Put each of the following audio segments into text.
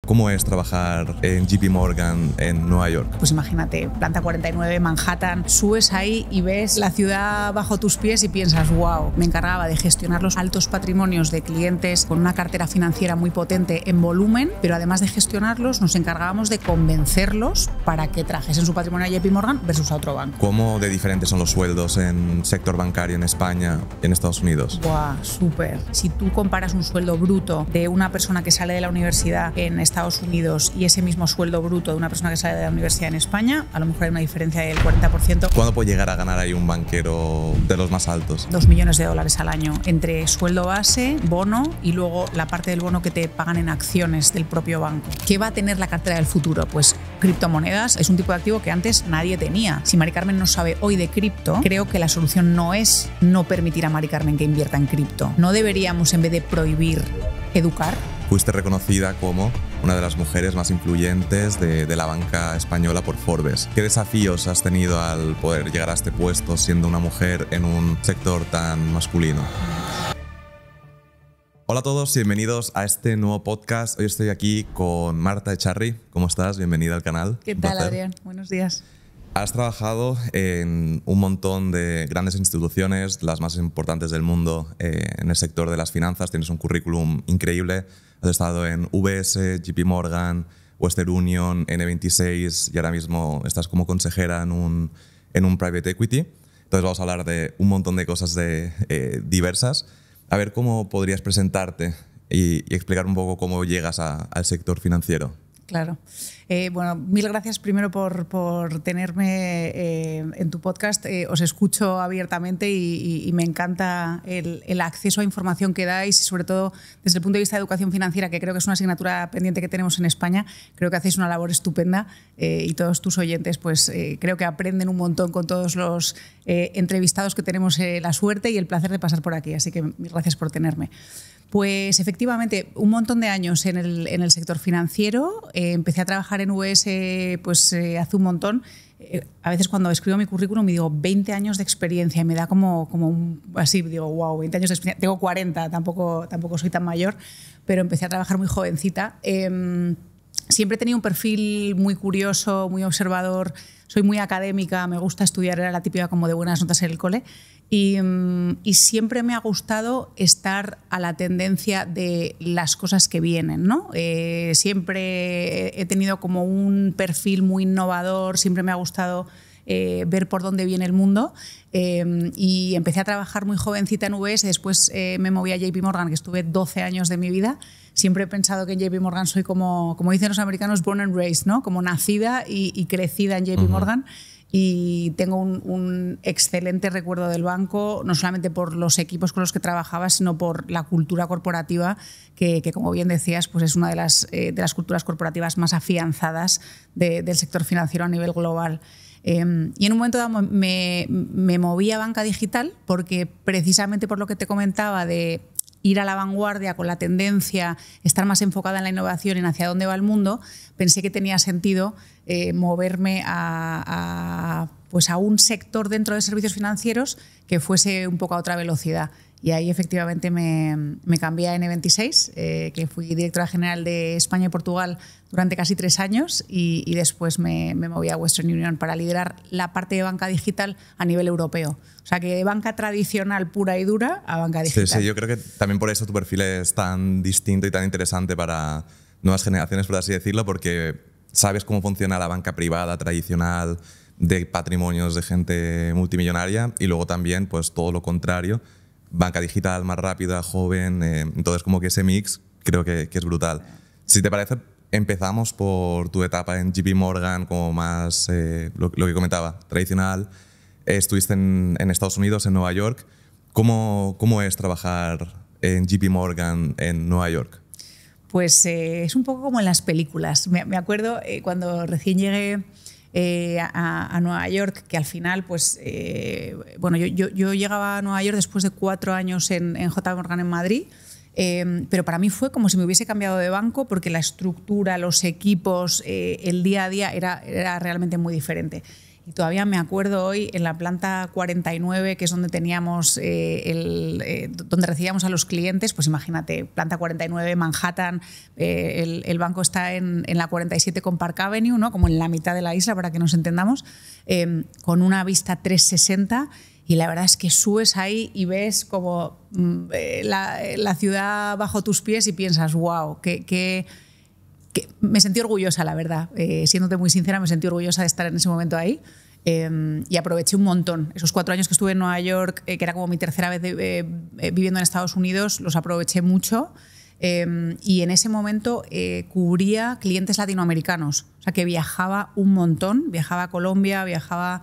¿Cómo es trabajar en JP Morgan en Nueva York? Pues imagínate, planta 49, Manhattan, subes ahí y ves la ciudad bajo tus pies y piensas, wow, me encargaba de gestionar los altos patrimonios de clientes con una cartera financiera muy potente en volumen, pero además de gestionarlos, nos encargábamos de convencerlos para que trajesen su patrimonio a JP Morgan versus a otro banco. ¿Cómo de diferentes son los sueldos en sector bancario en España y en Estados Unidos? Buah, súper. Si tú comparas un sueldo bruto de una persona que sale de la universidad en Estados Unidos y ese mismo sueldo bruto de una persona que sale de la universidad en España, a lo mejor hay una diferencia del 40%. ¿Cuándo puede llegar a ganar ahí un banquero de los más altos? $2 millones al año, entre sueldo base, bono y luego la parte del bono que te pagan en acciones del propio banco. ¿Qué va a tener la cartera del futuro? Pues criptomonedas es un tipo de activo que antes nadie tenía. Si Mari Carmen no sabe hoy de cripto, creo que la solución no es no permitir a Mari Carmen que invierta en cripto. No deberíamos, en vez de prohibir, educar. Fuiste reconocida como una de las mujeres más influyentes de la banca española por Forbes. ¿Qué desafíos has tenido al poder llegar a este puesto siendo una mujer en un sector tan masculino? Hola a todos y bienvenidos a este nuevo podcast. Hoy estoy aquí con Marta Echarri. ¿Cómo estás? Bienvenida al canal. ¿Qué tal, Adrián? Buenos días. Has trabajado en un montón de grandes instituciones, las más importantes del mundo en el sector de las finanzas. Tienes un currículum increíble. Has estado en UBS, JP Morgan, Western Union, N26 y ahora mismo estás como consejera en un private equity. Entonces vamos a hablar de un montón de cosas diversas. A ver cómo podrías presentarte y explicar un poco cómo llegas al sector financiero. Claro. Bueno, mil gracias primero por tenerme en tu podcast. Os escucho abiertamente y me encanta el acceso a información que dais y sobre todo desde el punto de vista de educación financiera, que creo que es una asignatura pendiente que tenemos en España. Creo que hacéis una labor estupenda y todos tus oyentes pues creo que aprenden un montón con todos los entrevistados que tenemos la suerte y el placer de pasar por aquí. Así que mil gracias por tenerme. Pues efectivamente, un montón de años en el sector financiero. Empecé a trabajar en UBS hace un montón. A veces cuando escribo mi currículum me digo 20 años de experiencia y me da así, digo, wow, 20 años de experiencia. Tengo 40, tampoco soy tan mayor, pero empecé a trabajar muy jovencita. Siempre he tenido un perfil muy curioso, muy observador, soy muy académica, me gusta estudiar, era la típica como de buenas notas en el cole. Y siempre me ha gustado estar a la tendencia de las cosas que vienen, ¿no? Siempre he tenido como un perfil muy innovador, siempre me ha gustado ver por dónde viene el mundo y empecé a trabajar muy jovencita en UBS, después me moví a JP Morgan, que estuve 12 años de mi vida. Siempre he pensado que en JP Morgan soy como dicen los americanos, born and raised, ¿no? Como nacida y crecida en JP Morgan. Y tengo un excelente recuerdo del banco, no solamente por los equipos con los que trabajaba, sino por la cultura corporativa, que como bien decías, pues es una de las culturas corporativas más afianzadas del sector financiero a nivel global. Y en un momento dado me moví a banca digital porque precisamente por lo que te comentaba de ir a la vanguardia con la tendencia, estar más enfocada en la innovación y en hacia dónde va el mundo, pensé que tenía sentido moverme a un sector dentro de servicios financieros que fuese un poco a otra velocidad. Y ahí efectivamente me cambié a N26, que fui directora general de España y Portugal durante casi 3 años y después me moví a Western Union para liderar la parte de banca digital a nivel europeo. O sea, que de banca tradicional pura y dura a banca digital. Sí, yo creo que también por eso tu perfil es tan distinto y tan interesante para nuevas generaciones, por así decirlo, porque sabes cómo funciona la banca privada tradicional de patrimonios de gente multimillonaria y luego también pues todo lo contrario, banca digital más rápida, joven, entonces como que ese mix creo que es brutal. Si te parece, empezamos por tu etapa en JP Morgan como más, lo que comentaba, tradicional. Estuviste en Estados Unidos, en Nueva York. ¿Cómo es trabajar en JP Morgan en Nueva York? Pues es un poco como en las películas. Me acuerdo cuando recién llegué a Nueva York, que al final, pues, yo llegaba a Nueva York después de 4 años en JP Morgan en Madrid, pero para mí fue como si me hubiese cambiado de banco porque la estructura, los equipos, el día a día era realmente muy diferente. Y todavía me acuerdo hoy en la planta 49, que es donde teníamos donde recibíamos a los clientes, pues imagínate, planta 49, Manhattan, el banco está en la 47 con Park Avenue, ¿no? Como en la mitad de la isla, para que nos entendamos, con una vista 360. Y la verdad es que subes ahí y ves como la ciudad bajo tus pies y piensas, wow, que me sentí orgullosa, la verdad. Siéndote muy sincera, me sentí orgullosa de estar en ese momento ahí. Y aproveché un montón. Esos 4 años que estuve en Nueva York, que era como mi tercera vez viviendo en Estados Unidos, los aproveché mucho. Y en ese momento cubría clientes latinoamericanos. O sea, que viajaba un montón. Viajaba a Colombia, viajaba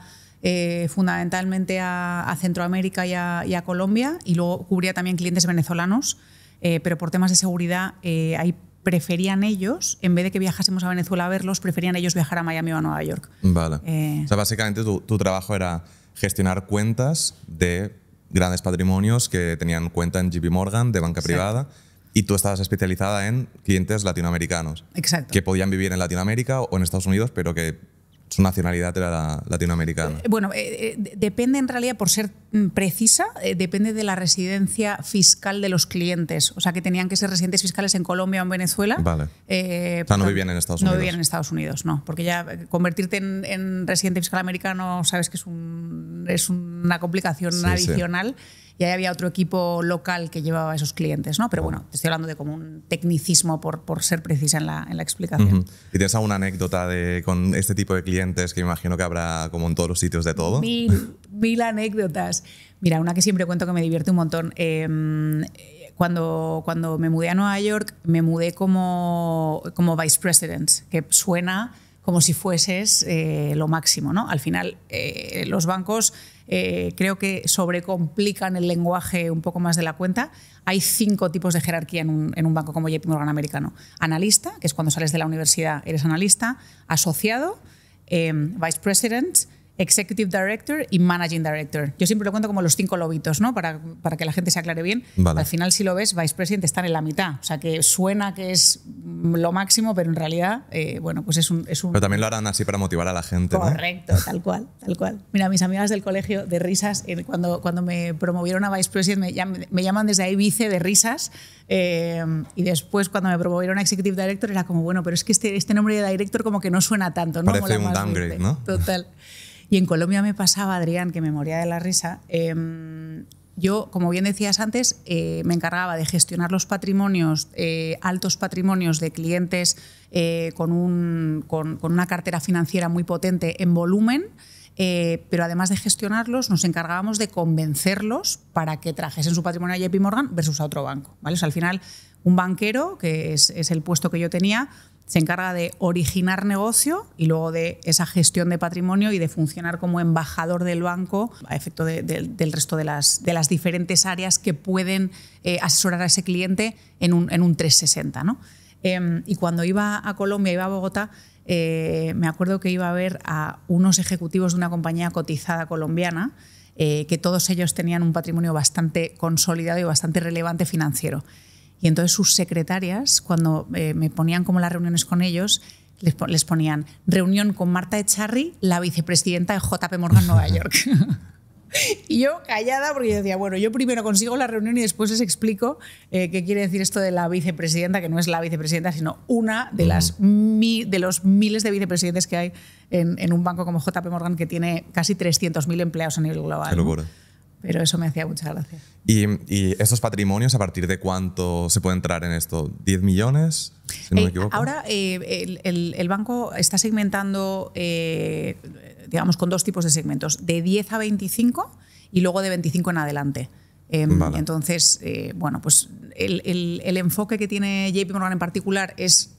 fundamentalmente a Centroamérica y a Colombia, y luego cubría también clientes venezolanos, pero por temas de seguridad ahí preferían ellos, en vez de que viajásemos a Venezuela a verlos, preferían ellos viajar a Miami o a Nueva York. Vale. O sea, básicamente tu trabajo era gestionar cuentas de grandes patrimonios que tenían cuenta en JP Morgan, de banca privada, y tú estabas especializada en clientes latinoamericanos. Exacto. Que podían vivir en Latinoamérica o en Estados Unidos, pero que su nacionalidad era la latinoamericana. Bueno, depende en realidad, por ser precisa, depende de la residencia fiscal de los clientes. O sea, que tenían que ser residentes fiscales en Colombia o en Venezuela. Vale. O sea, no vivían en Estados Unidos. No vivían en Estados Unidos, no. Porque ya convertirte en residente fiscal americano, sabes que es una complicación adicional. Sí. Y ahí había otro equipo local que llevaba a esos clientes, ¿no? Pero bueno, te estoy hablando de como un tecnicismo por ser precisa en la explicación. ¿Y tienes alguna anécdota con este tipo de clientes que me imagino que habrá como en todos los sitios de todo? Mil anécdotas. Mira, una que siempre cuento que me divierte un montón. Cuando me mudé a Nueva York, me mudé como vice president, que suena como si fueses lo máximo, ¿no? Al final, los bancos creo que sobrecomplican el lenguaje un poco más de la cuenta. Hay 5 tipos de jerarquía en un banco como JP Morgan americano. Analista, que es cuando sales de la universidad, eres analista. Asociado, vice president, Executive Director y Managing Director. Yo siempre lo cuento como los 5 lobitos, ¿no? Para que la gente se aclare bien. Vale. Al final, si lo ves, Vice President están en la mitad. O sea, que suena que es lo máximo, pero en realidad, bueno, pues es un... Pero también lo harán así para motivar a la gente, correcto, ¿no? Tal cual, tal cual. Mira, mis amigas del colegio de risas, cuando me promovieron a Vice President, me llaman desde ahí vice de risas. Y después, cuando me promovieron a Executive Director, era como, bueno, pero es que este nombre de Director como que no suena tanto, ¿no? Parece un downgrade, ¿no? Total. Y en Colombia me pasaba, Adrián, que me moría de la risa. Yo, como bien decías antes, me encargaba de gestionar los patrimonios, altos patrimonios de clientes con una cartera financiera muy potente en volumen, pero además de gestionarlos, nos encargábamos de convencerlos para que trajesen su patrimonio a JP Morgan versus a otro banco, ¿vale? O sea, al final, un banquero, que es el puesto que yo tenía, se encarga de originar negocio y luego de esa gestión de patrimonio y de funcionar como embajador del banco a efecto del resto de las diferentes áreas que pueden asesorar a ese cliente en un 360, ¿no? Y cuando iba a Colombia, iba a Bogotá, me acuerdo que iba a ver a unos ejecutivos de una compañía cotizada colombiana, que todos ellos tenían un patrimonio bastante consolidado y bastante relevante financiero. Y entonces sus secretarias, cuando me ponían como las reuniones con ellos, les ponían reunión con Marta Echarri, la vicepresidenta de JP Morgan Nueva York. Y yo callada, porque yo decía, bueno, yo primero consigo la reunión y después les explico qué quiere decir esto de la vicepresidenta, que no es la vicepresidenta, sino una de los miles de vicepresidentes que hay en un banco como JP Morgan, que tiene casi 300.000 empleados a nivel global. Qué locura. ¿No? Pero eso me hacía mucha gracia. ¿Y estos patrimonios, a partir de cuánto se puede entrar en esto? ¿10 millones? Si no me equivoco. Ahora el banco está segmentando, digamos, con 2 tipos de segmentos, de 10 a 25 y luego de 25 en adelante. Vale. Entonces, bueno, pues el enfoque que tiene JP Morgan en particular es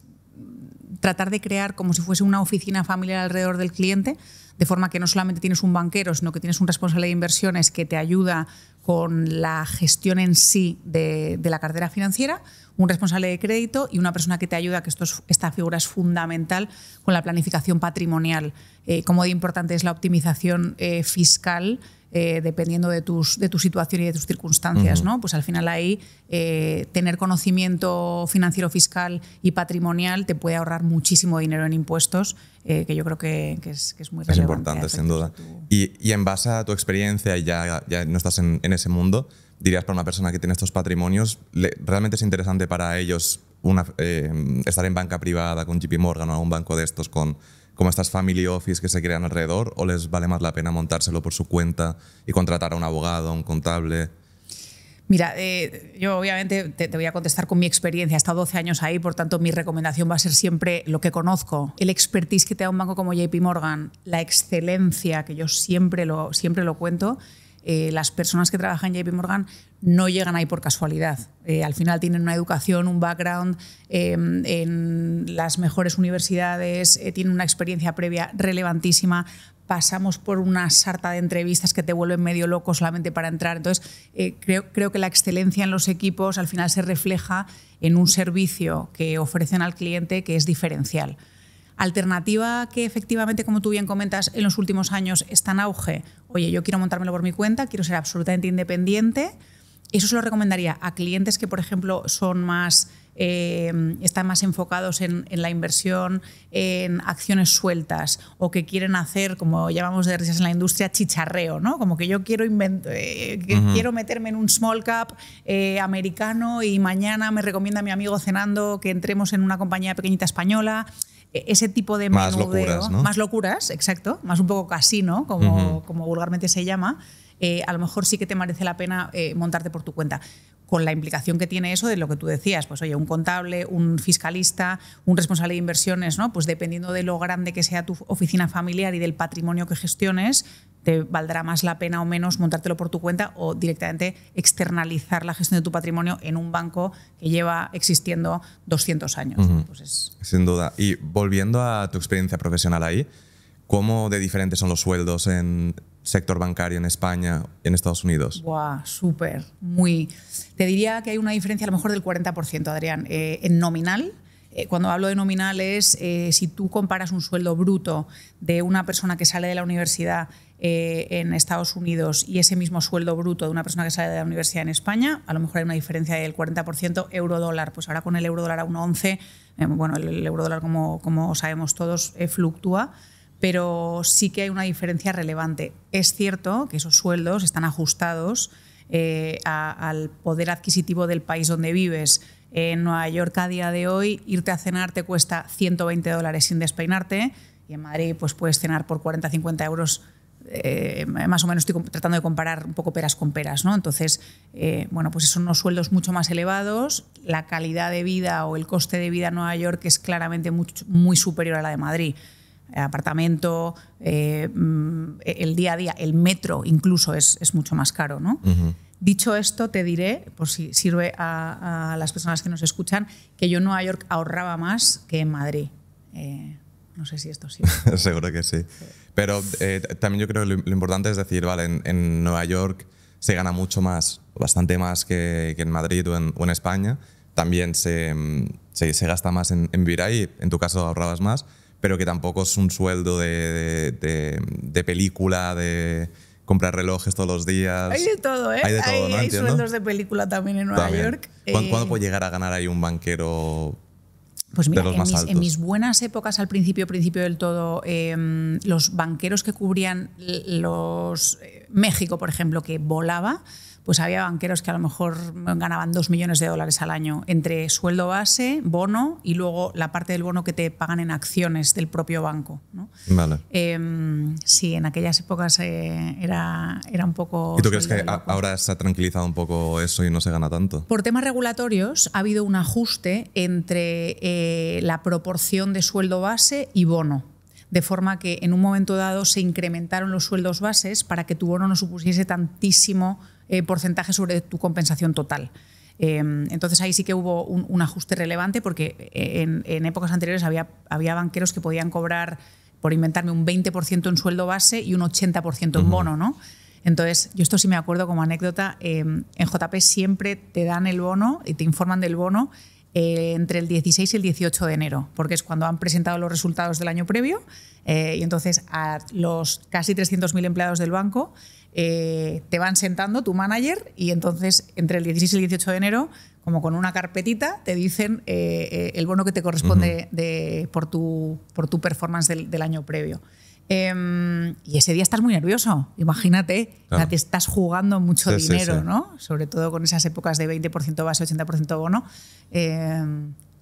tratar de crear como si fuese una oficina familiar alrededor del cliente, de forma que no solamente tienes un banquero, sino que tienes un responsable de inversiones que te ayuda con la gestión en sí de la cartera financiera, un responsable de crédito y una persona que te ayuda, que esta figura es fundamental, con la planificación patrimonial. Cómo de importante es la optimización fiscal dependiendo de tu situación y de tus circunstancias, ¿no? Pues al final ahí tener conocimiento financiero, fiscal y patrimonial te puede ahorrar muchísimo dinero en impuestos, que yo creo que es muy relevante. Es importante, sin duda. Y en base a tu experiencia, ya no estás en ese mundo, dirías para una persona que tiene estos patrimonios, ¿realmente es interesante para ellos estar en banca privada con JP Morgan o algún banco de estos como estas family office que se crean alrededor, o les vale más la pena montárselo por su cuenta y contratar a un abogado, a un contable? Mira, yo obviamente te voy a contestar con mi experiencia. He estado 12 años ahí, por tanto mi recomendación va a ser siempre lo que conozco. El expertise que te da un banco como JP Morgan, la excelencia, que yo siempre lo cuento. Las personas que trabajan en JP Morgan no llegan ahí por casualidad. Al final tienen una educación, un background en las mejores universidades, tienen una experiencia previa relevantísima. Pasamos por una sarta de entrevistas que te vuelven medio loco solamente para entrar. Entonces, creo que la excelencia en los equipos al final se refleja en un servicio que ofrecen al cliente que es diferencial. Alternativa que efectivamente, como tú bien comentas, en los últimos años está en auge. Oye, yo quiero montármelo por mi cuenta, quiero ser absolutamente independiente. Eso se lo recomendaría a clientes que, por ejemplo, son más, están más enfocados en la inversión, en acciones sueltas, o que quieren hacer, como llamamos de risas en la industria, chicharreo, ¿no? Como que yo quiero quiero meterme en un small cap americano y mañana me recomienda mi amigo cenando que entremos en una compañía pequeñita española. Ese tipo de más menudeo, locuras, ¿no? Más locuras, exacto, más un poco casino, como vulgarmente se llama, a lo mejor sí que te merece la pena montarte por tu cuenta, con la implicación que tiene eso de lo que tú decías, pues oye, un contable, un fiscalista, un responsable de inversiones, ¿no? Pues dependiendo de lo grande que sea tu oficina familiar y del patrimonio que gestiones, te valdrá más la pena o menos montártelo por tu cuenta o directamente externalizar la gestión de tu patrimonio en un banco que lleva existiendo 200 años. Pues Sin duda. Y volviendo a tu experiencia profesional ahí, ¿cómo de diferentes son los sueldos en sector bancario en España y en Estados Unidos? Buah, súper, muy. Te diría que hay una diferencia a lo mejor del 40%, Adrián, en nominal. Cuando hablo de nominal es si tú comparas un sueldo bruto de una persona que sale de la universidad en Estados Unidos y ese mismo sueldo bruto de una persona que sale de la universidad en España, a lo mejor hay una diferencia del 40% euro-dólar. Pues ahora con el euro-dólar a 1,11, bueno, el euro-dólar, como sabemos todos, fluctúa, pero sí que hay una diferencia relevante. Es cierto que esos sueldos están ajustados al poder adquisitivo del país donde vives. En Nueva York a día de hoy irte a cenar te cuesta $120 sin despeinarte, y en Madrid pues puedes cenar por 40-50 euros. Más o menos estoy tratando de comparar un poco peras con peras, ¿no? Entonces, bueno, pues son unos sueldos mucho más elevados. La calidad de vida o el coste de vida en Nueva York es claramente muy superior a la de Madrid. Apartamento, el día a día, el metro incluso es mucho más caro, ¿no? Dicho esto, te diré, por si sirve a las personas que nos escuchan, que yo en Nueva York ahorraba más que en Madrid. No sé si esto sirve. Seguro que sí. Pero también yo creo que lo importante es decir, vale, en Nueva York se gana mucho más, bastante más que en Madrid o en España. También se gasta más en vivir ahí. En tu caso ahorrabas más, pero que tampoco es un sueldo de película, de comprar relojes todos los días. Hay de todo, ¿eh? Hay de todo, ¿no? Hay sueldos de película también en Nueva York. ¿Cuándo puede llegar a ganar ahí un banquero? Pues mira, de los más altos? En mis buenas épocas, al principio del todo, los banqueros que cubrían México, por ejemplo, que volaba, pues había banqueros que a lo mejor ganaban $2 millones al año entre sueldo base, bono y luego la parte del bono que te pagan en acciones del propio banco, ¿no? Vale. Sí, en aquellas épocas era un poco... ¿Y tú crees que ahora se ha tranquilizado un poco eso y no se gana tanto? Por temas regulatorios ha habido un ajuste entre la proporción de sueldo base y bono, de forma que en un momento dado se incrementaron los sueldos bases para que tu bono no supusiese tantísimo porcentaje sobre tu compensación total. Entonces ahí sí que hubo un ajuste relevante, porque en épocas anteriores había banqueros que podían cobrar, por inventarme, un 20% en sueldo base y un 80% en bono, ¿no? Entonces, yo esto sí me acuerdo como anécdota, en JP siempre te dan el bono y te informan del bono entre el 16 y el 18 de enero, porque es cuando han presentado los resultados del año previo, y entonces a los casi 300.000 empleados del banco te van sentando tu manager y entonces entre el 16 y el 18 de enero, como con una carpetita, te dicen el bono que te corresponde por tu performance del año previo. Y ese día estás muy nervioso, imagínate, claro. Te estás jugando mucho dinero, sí. ¿No? Sobre todo con esas épocas de 20% base, 80% bono.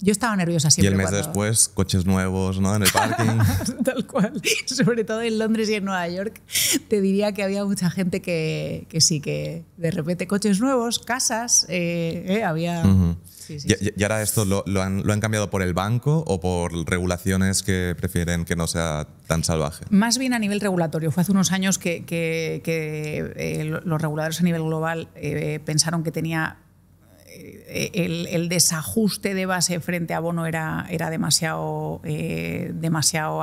Yo estaba nerviosa siempre. Y el mes después, coches nuevos, ¿no? En el parking. Tal cual. Sobre todo en Londres y en Nueva York, te diría que había mucha gente que sí, que de repente coches nuevos, casas, había... Sí. ¿Y ahora esto lo han cambiado por el banco o por regulaciones que prefieren que no sea tan salvaje? Más bien a nivel regulatorio. Fue hace unos años que los reguladores a nivel global pensaron que tenía el desajuste de base frente a bono era demasiado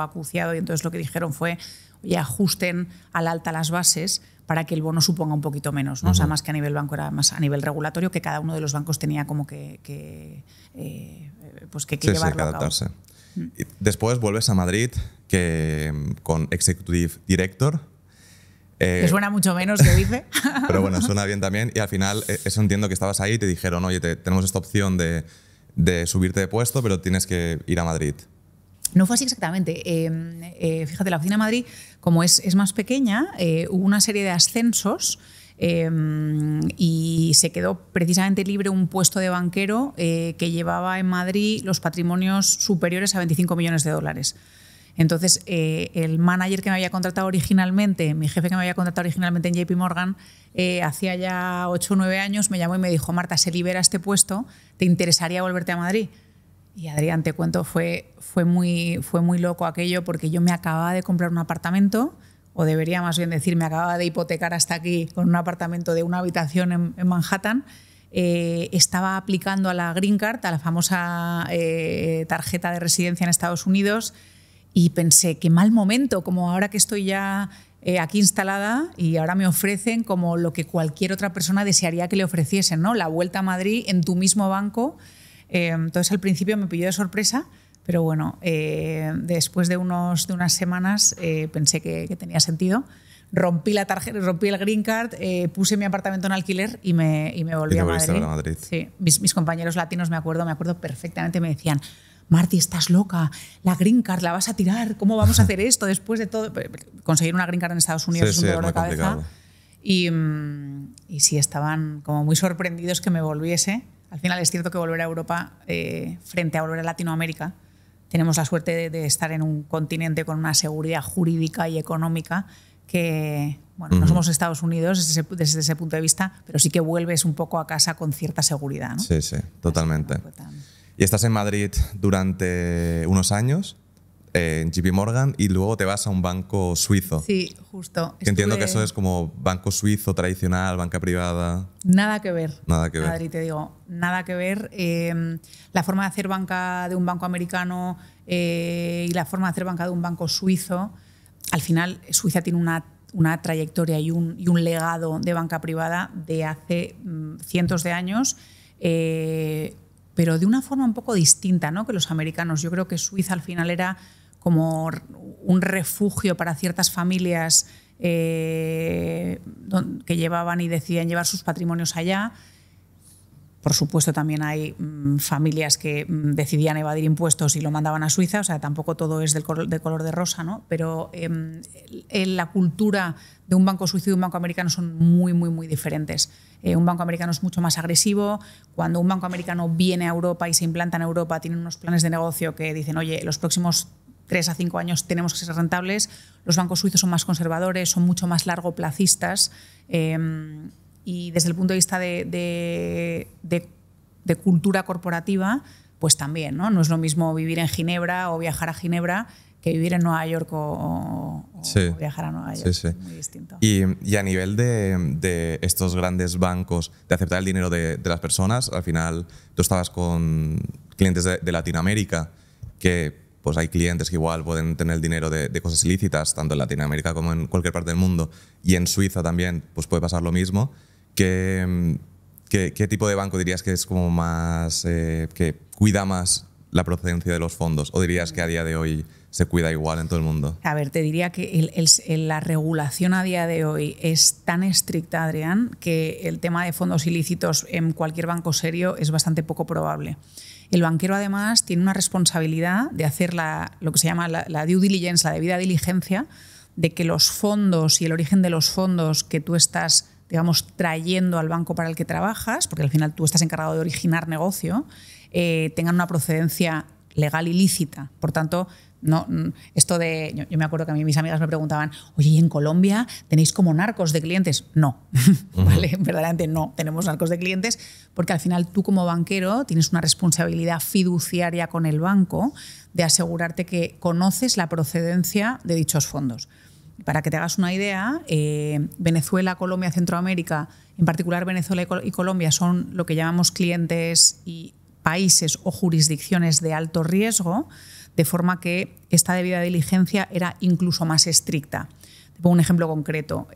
acuciado, y entonces lo que dijeron fue, oye, ajusten al alta las bases para que el bono suponga un poquito menos, ¿no? O sea, más que a nivel banco, era más a nivel regulatorio, que cada uno de los bancos tenía como que llevarlo a cabo. Y después vuelves a Madrid con Executive Director. Que suena mucho menos que dice. Pero bueno, suena bien también. Y al final, eso entiendo que estabas ahí y te dijeron, oye, tenemos esta opción de subirte de puesto, pero tienes que ir a Madrid. No fue así exactamente. Fíjate, la oficina de Madrid, como es más pequeña, hubo una serie de ascensos y se quedó precisamente libre un puesto de banquero que llevaba en Madrid los patrimonios superiores a 25 millones de dólares. Entonces, el manager que me había contratado originalmente, mi jefe que me había contratado originalmente en JP Morgan, hacía ya 8 o 9 años, me llamó y me dijo, Marta, se libera este puesto, ¿te interesaría volverte a Madrid? Y Adrián, te cuento, fue muy loco aquello, porque yo me acababa de comprar un apartamento, o debería más bien decir, me acababa de hipotecar hasta aquí con un apartamento de una habitación en Manhattan. Estaba aplicando a la Green Card, a la famosa tarjeta de residencia en Estados Unidos, y pensé, qué mal momento, como ahora que estoy ya aquí instalada y ahora me ofrecen como lo que cualquier otra persona desearía que le ofreciesen, ¿no? La vuelta a Madrid en tu mismo banco. Entonces al principio me pilló de sorpresa, pero bueno, después de unas semanas pensé que tenía sentido. Rompí la tarjeta, rompí el Green Card, puse mi apartamento en alquiler y me volví a Madrid. Sí, mis compañeros latinos, me acuerdo perfectamente, me decían, Marti, estás loca, la Green Card la vas a tirar, ¿cómo vamos a hacer esto después de todo? Conseguir una Green Card en Estados Unidos es un dolor de cabeza. Y sí, estaban como muy sorprendidos que me volviese. Al final es cierto que volver a Europa, frente a volver a Latinoamérica, tenemos la suerte de estar en un continente con una seguridad jurídica y económica que, bueno, no somos Estados Unidos desde ese punto de vista, pero sí que vuelves un poco a casa con cierta seguridad, ¿no? Sí, totalmente. Y estás en Madrid durante unos años, en JP Morgan, y luego te vas a un banco suizo. Sí, justo. Entiendo que eso es como banco suizo tradicional, banca privada. Nada que ver. Nada que ver. Madrid, te digo, nada que ver. La forma de hacer banca de un banco americano y la forma de hacer banca de un banco suizo, al final Suiza tiene una trayectoria y un legado de banca privada de hace cientos de años, pero de una forma un poco distinta, ¿no?, que los americanos. Yo creo que Suiza al final era como un refugio para ciertas familias que llevaban y decidían llevar sus patrimonios allá. Por supuesto, también hay familias que decidían evadir impuestos y lo mandaban a Suiza, o sea, tampoco todo es de color de rosa, ¿no? Pero la cultura de un banco suizo y de un banco americano son muy, muy, muy diferentes. Un banco americano es mucho más agresivo. Cuando un banco americano viene a Europa y se implanta en Europa, tienen unos planes de negocio que dicen, oye, los próximos 3 a 5 años tenemos que ser rentables. Los bancos suizos son más conservadores, son mucho más largoplacistas. Y desde el punto de vista de cultura corporativa, pues también, ¿no? No es lo mismo vivir en Ginebra o viajar a Ginebra que vivir en Nueva York o viajar a Nueva York. Sí. Muy distinto. Y a nivel de estos grandes bancos, de aceptar el dinero de las personas, al final tú estabas con clientes de Latinoamérica, que pues hay clientes que igual pueden tener el dinero de cosas ilícitas, tanto en Latinoamérica como en cualquier parte del mundo, y en Suiza también pues puede pasar lo mismo. ¿Qué tipo de banco dirías que es como más que cuida más la procedencia de los fondos? ¿O dirías que a día de hoy se cuida igual en todo el mundo? A ver, te diría que la regulación a día de hoy es tan estricta, Adrián, que el tema de fondos ilícitos en cualquier banco serio es bastante poco probable. El banquero, además, tiene una responsabilidad de hacer lo que se llama la due diligence, la debida diligencia, de que los fondos y el origen de los fondos que tú estás, digamos, trayendo al banco para el que trabajas, porque al final tú estás encargado de originar negocio, tengan una procedencia legal y lícita. Por tanto, no, esto de... Yo me acuerdo que a mí mis amigas me preguntaban, oye, ¿y en Colombia tenéis como narcos de clientes? No, ¿vale? Verdaderamente no tenemos narcos de clientes, porque al final tú como banquero tienes una responsabilidad fiduciaria con el banco de asegurarte que conoces la procedencia de dichos fondos. Para que te hagas una idea, Venezuela, Colombia, Centroamérica, en particular Venezuela y Colombia, son lo que llamamos clientes y países o jurisdicciones de alto riesgo, de forma que esta debida diligencia era incluso más estricta. Te pongo un ejemplo concreto.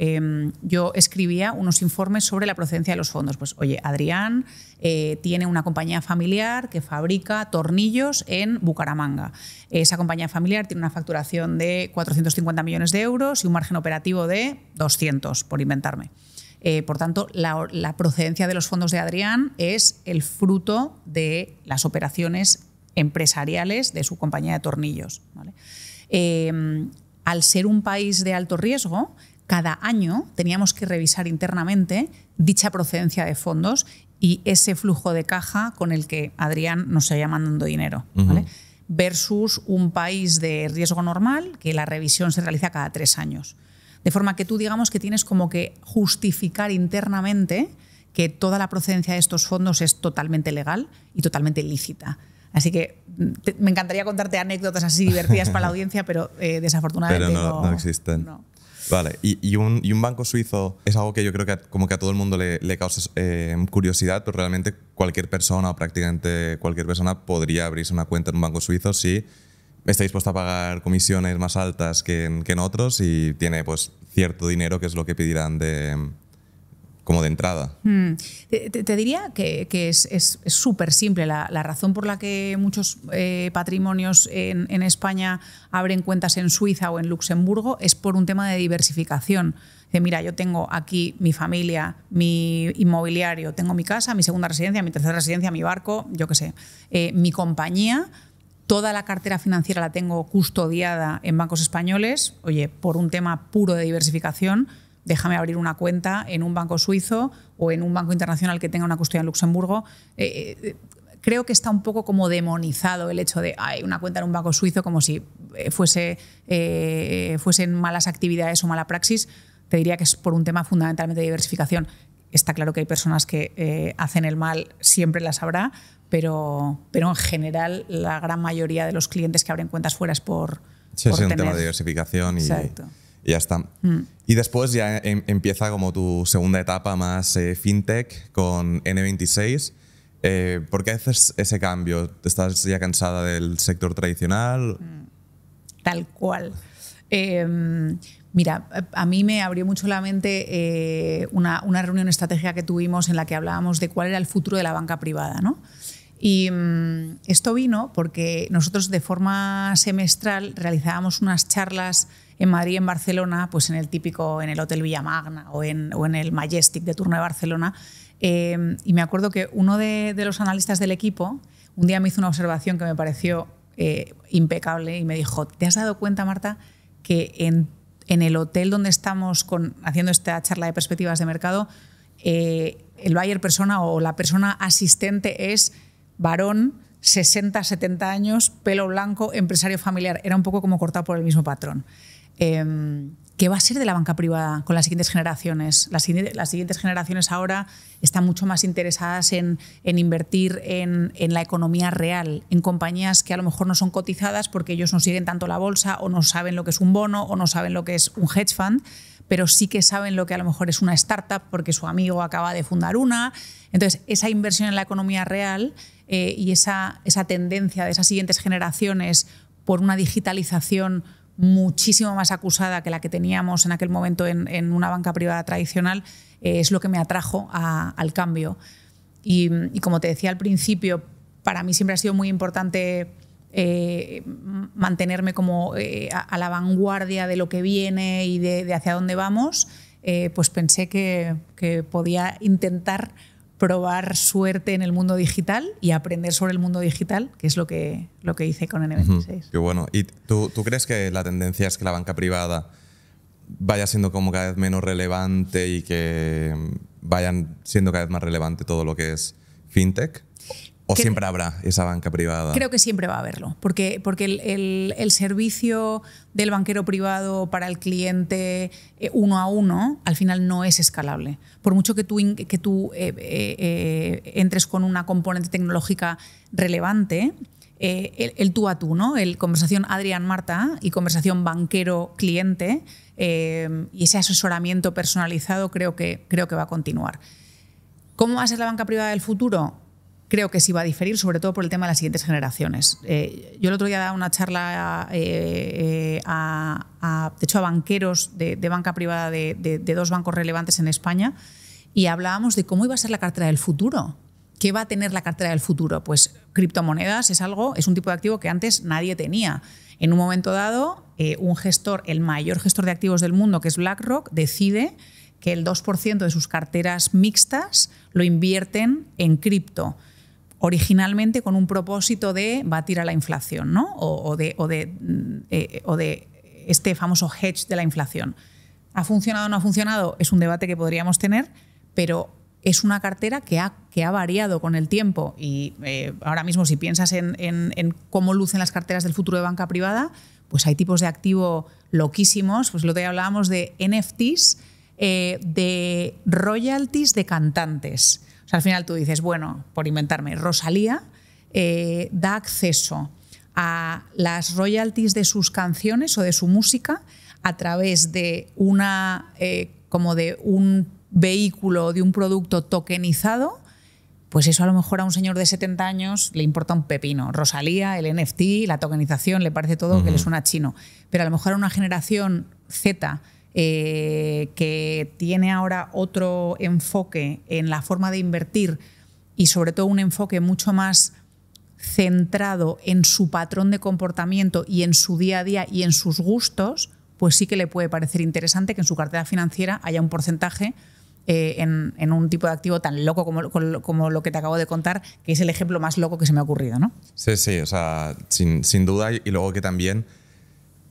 Yo escribía unos informes sobre la procedencia de los fondos. Pues, oye, Adrián tiene una compañía familiar que fabrica tornillos en Bucaramanga. Esa compañía familiar tiene una facturación de 450 millones de euros y un margen operativo de 200, por inventarme. Por tanto, la procedencia de los fondos de Adrián es el fruto de las operaciones empresariales de su compañía de tornillos, ¿vale? Al ser un país de alto riesgo, cada año teníamos que revisar internamente dicha procedencia de fondos y ese flujo de caja con el que Adrián nos seguía mandando dinero, ¿vale? Versus un país de riesgo normal, que la revisión se realiza cada 3 años. De forma que tú, digamos, que tienes como que justificar internamente que toda la procedencia de estos fondos es totalmente legal y totalmente lícita. Así que me encantaría contarte anécdotas así divertidas para la audiencia, pero desafortunadamente no existen. No. Vale, y un banco suizo es algo que yo creo que como que a todo el mundo le causa curiosidad, pero realmente cualquier persona o prácticamente cualquier persona podría abrirse una cuenta en un banco suizo si está dispuesto a pagar comisiones más altas que en otros y tiene pues cierto dinero, que es lo que pedirán como de entrada. Te diría que es súper simple. La razón por la que muchos patrimonios en España abren cuentas en Suiza o en Luxemburgo es por un tema de diversificación. Mira, yo tengo aquí mi familia, mi inmobiliario, tengo mi casa, mi segunda residencia, mi tercera residencia, mi barco, yo qué sé, mi compañía. Toda la cartera financiera la tengo custodiada en bancos españoles. Oye, por un tema puro de diversificación, déjame abrir una cuenta en un banco suizo o en un banco internacional que tenga una custodia en Luxemburgo. Creo que está un poco como demonizado el hecho de una cuenta en un banco suizo, como si fuesen malas actividades o mala praxis. Te diría que es por un tema fundamentalmente de diversificación. Está claro que hay personas que hacen el mal, siempre las habrá, pero en general la gran mayoría de los clientes que abren cuentas fuera es por un tema de diversificación y ya está. Y después ya empieza como tu segunda etapa más fintech con N26. ¿Por qué haces ese cambio? ¿Estás ya cansada del sector tradicional? Tal cual. Mira, a mí me abrió mucho la mente una reunión estratégica que tuvimos en la que hablábamos de cuál era el futuro de la banca privada, ¿no? Y esto vino porque nosotros de forma semestral realizábamos unas charlas en Madrid y en Barcelona, pues en el Hotel Villamagna o en el Majestic de turno de Barcelona. Y me acuerdo que uno de los analistas del equipo un día me hizo una observación que me pareció impecable y me dijo, ¿te has dado cuenta, Marta, que en el hotel donde estamos haciendo esta charla de perspectivas de mercado, el buyer persona o la persona asistente es varón, 60, 70 años, pelo blanco, empresario familiar? Era un poco como cortado por el mismo patrón. ¿Qué va a ser de la banca privada con las siguientes generaciones? Las siguientes generaciones ahora están mucho más interesadas en invertir en la economía real, en compañías que a lo mejor no son cotizadas porque ellos no siguen tanto la bolsa o no saben lo que es un bono o no saben lo que es un hedge fund, pero sí que saben lo que a lo mejor es una startup porque su amigo acaba de fundar una. Entonces, esa inversión en la economía real y esa tendencia de esas siguientes generaciones por una digitalización muchísimo más acusada que la que teníamos en aquel momento en una banca privada tradicional, es lo que me atrajo al cambio. Y como te decía al principio, para mí siempre ha sido muy importante mantenerme como a la vanguardia de lo que viene y de hacia dónde vamos, pues pensé que podía intentar probar suerte en el mundo digital y aprender sobre el mundo digital, que es lo que hice con N26. Qué bueno. ¿Y tú crees que la tendencia es que la banca privada vaya siendo como cada vez menos relevante y que vayan siendo cada vez más relevante todo lo que es fintech? ¿O siempre habrá esa banca privada? Creo que siempre va a haberlo, porque el servicio del banquero privado para el cliente uno a uno al final no es escalable. Por mucho que tú entres con una componente tecnológica relevante, el tú a tú, ¿no? El conversación Adrián-Marta y conversación banquero-cliente y ese asesoramiento personalizado creo que va a continuar. ¿Cómo va a ser la banca privada del futuro? Creo que sí va a diferir, sobre todo por el tema de las siguientes generaciones. Yo el otro día daba una charla de hecho a banqueros de banca privada de dos bancos relevantes en España y hablábamos de cómo iba a ser la cartera del futuro. ¿Qué va a tener la cartera del futuro? Pues criptomonedas es un tipo de activo que antes nadie tenía. En un momento dado, un gestor, el mayor gestor de activos del mundo, que es BlackRock, decide que el 2% de sus carteras mixtas lo invierten en cripto, originalmente con un propósito de batir a la inflación, ¿no? o de este famoso hedge de la inflación. ¿Ha funcionado o no ha funcionado? Es un debate que podríamos tener, pero es una cartera que ha variado con el tiempo y ahora mismo si piensas en cómo lucen las carteras del futuro de banca privada, pues hay tipos de activo loquísimos. Pues lo que hablábamos de NFTs, de royalties de cantantes. O sea, al final tú dices, bueno, por inventarme, Rosalía da acceso a las royalties de sus canciones o de su música a través de como de un vehículo, de un producto tokenizado. Pues eso a lo mejor a un señor de 70 años le importa un pepino. Rosalía, el NFT, la tokenización, le parece todo que le suena chino. Pero a lo mejor a una generación Z que tiene ahora otro enfoque en la forma de invertir y sobre todo un enfoque mucho más centrado en su patrón de comportamiento y en su día a día y en sus gustos, pues sí que le puede parecer interesante que en su cartera financiera haya un porcentaje en un tipo de activo tan loco como lo que te acabo de contar, que es el ejemplo más loco que se me ha ocurrido, ¿no? Sí, sí, o sea, sin duda, y luego que también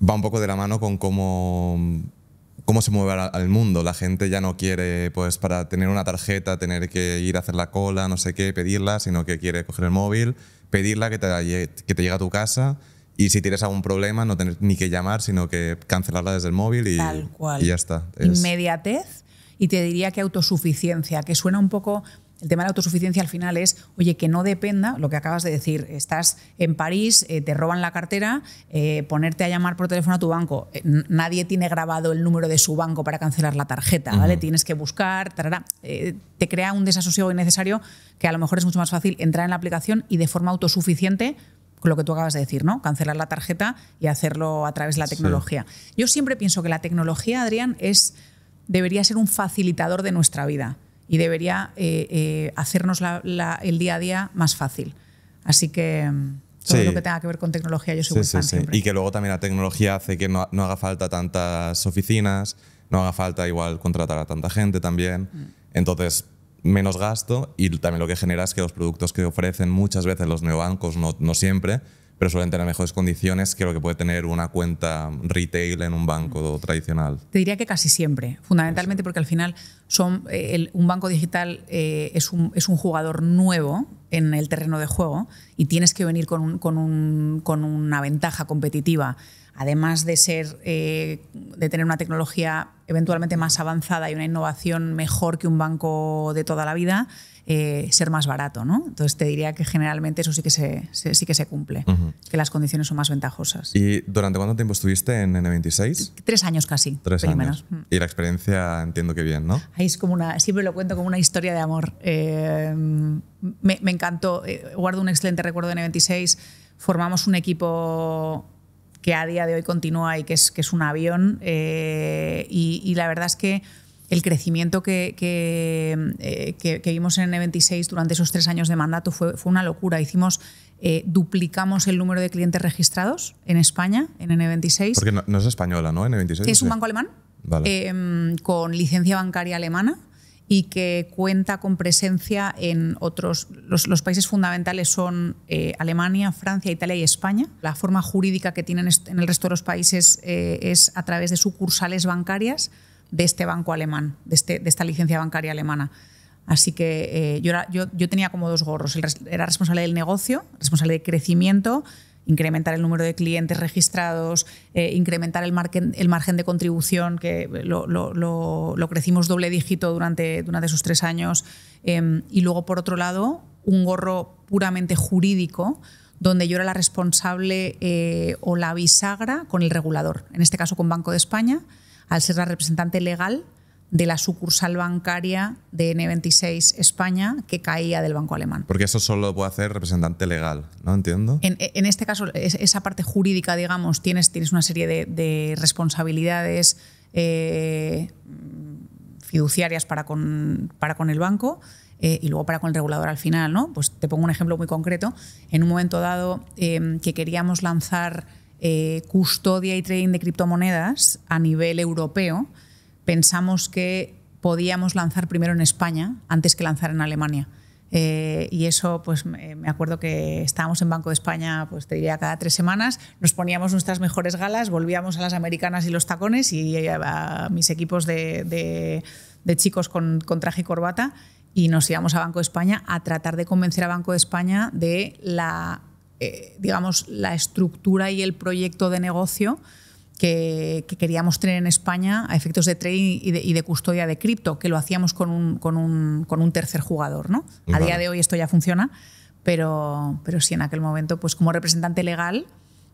va un poco de la mano con cómo se mueve al mundo. La gente ya no quiere, pues para tener una tarjeta, tener que ir a hacer la cola, no sé qué, pedirla, sino que quiere coger el móvil, pedirla, que te llegue a tu casa y si tienes algún problema no tener ni que llamar, sino que cancelarla desde el móvil y, tal cual. Y ya está. Inmediatez y te diría que autosuficiencia, que suena un poco... El tema de la autosuficiencia al final es, oye, que no dependa, lo que acabas de decir, estás en París, te roban la cartera, ponerte a llamar por teléfono a tu banco, nadie tiene grabado el número de su banco para cancelar la tarjeta, ¿vale? Tienes que buscar, te crea un desasosiego innecesario que a lo mejor es mucho más fácil entrar en la aplicación y de forma autosuficiente, con lo que tú acabas de decir, ¿no? Cancelar la tarjeta y hacerlo a través de la tecnología. Sí. Yo siempre pienso que la tecnología, Adrián, debería ser un facilitador de nuestra vida y debería hacernos el día a día más fácil. Así que todo lo que tenga que ver con tecnología yo soy muy fan siempre. Y que luego también la tecnología hace que no haga falta tantas oficinas, no haga falta igual contratar a tanta gente también. Entonces, menos gasto y también lo que genera es que los productos que ofrecen muchas veces los neobancos, no siempre, pero suelen tener mejores condiciones que lo que puede tener una cuenta retail en un banco tradicional. Te diría que casi siempre, fundamentalmente porque al final un banco digital es un jugador nuevo en el terreno de juego y tienes que venir con una ventaja competitiva, además de tener una tecnología eventualmente más avanzada y una innovación mejor que un banco de toda la vida, ser más barato, ¿no? Entonces te diría que generalmente eso sí que se cumple, que las condiciones son más ventajosas. ¿Y durante cuánto tiempo estuviste en N26? 3 años casi. 3 años. Y la experiencia entiendo que bien, ¿no? Ahí es como siempre lo cuento como una historia de amor. Me encantó, guardo un excelente recuerdo de N26, formamos un equipo que a día de hoy continúa y que es un avión y la verdad es que el crecimiento que vimos en N26 durante esos 3 años de mandato fue una locura. Duplicamos el número de clientes registrados en España, en N26. Porque no es española, ¿no? N26. Es un banco alemán, vale, con licencia bancaria alemana y que cuenta con presencia en otros. Los países fundamentales son Alemania, Francia, Italia y España. La forma jurídica que tienen en el resto de los países es a través de sucursales bancarias de este banco alemán, de esta licencia bancaria alemana. Así que yo tenía como 2 gorros. Era responsable del negocio, responsable de crecimiento, incrementar el número de clientes registrados, incrementar el margen de contribución, que lo crecimos doble dígito durante esos 3 años. Y luego, por otro lado, un gorro puramente jurídico, donde yo era la responsable o la bisagra con el regulador, en este caso con Banco de España, al ser la representante legal de la sucursal bancaria de N26 España que caía del banco alemán. Porque eso solo lo puede hacer representante legal, ¿no? Entiendo. En este caso, esa parte jurídica, digamos, tienes una serie de responsabilidades fiduciarias para con el banco y luego para con el regulador al final, ¿no? Pues te pongo un ejemplo muy concreto. En un momento dado que queríamos lanzar custodia y trading de criptomonedas a nivel europeo, pensamos que podíamos lanzar primero en España antes que lanzar en Alemania. Y eso, pues me acuerdo que estábamos en Banco de España, pues te diría cada 3 semanas, nos poníamos nuestras mejores galas, volvíamos a las americanas y los tacones y a mis equipos de chicos con traje y corbata y nos íbamos a Banco de España a tratar de convencer a Banco de España de la estructura y el proyecto de negocio que queríamos tener en España a efectos de trading y de custodia de cripto, que lo hacíamos con un tercer jugador, ¿no? A día de hoy esto ya funciona, pero sí en aquel momento, pues como representante legal,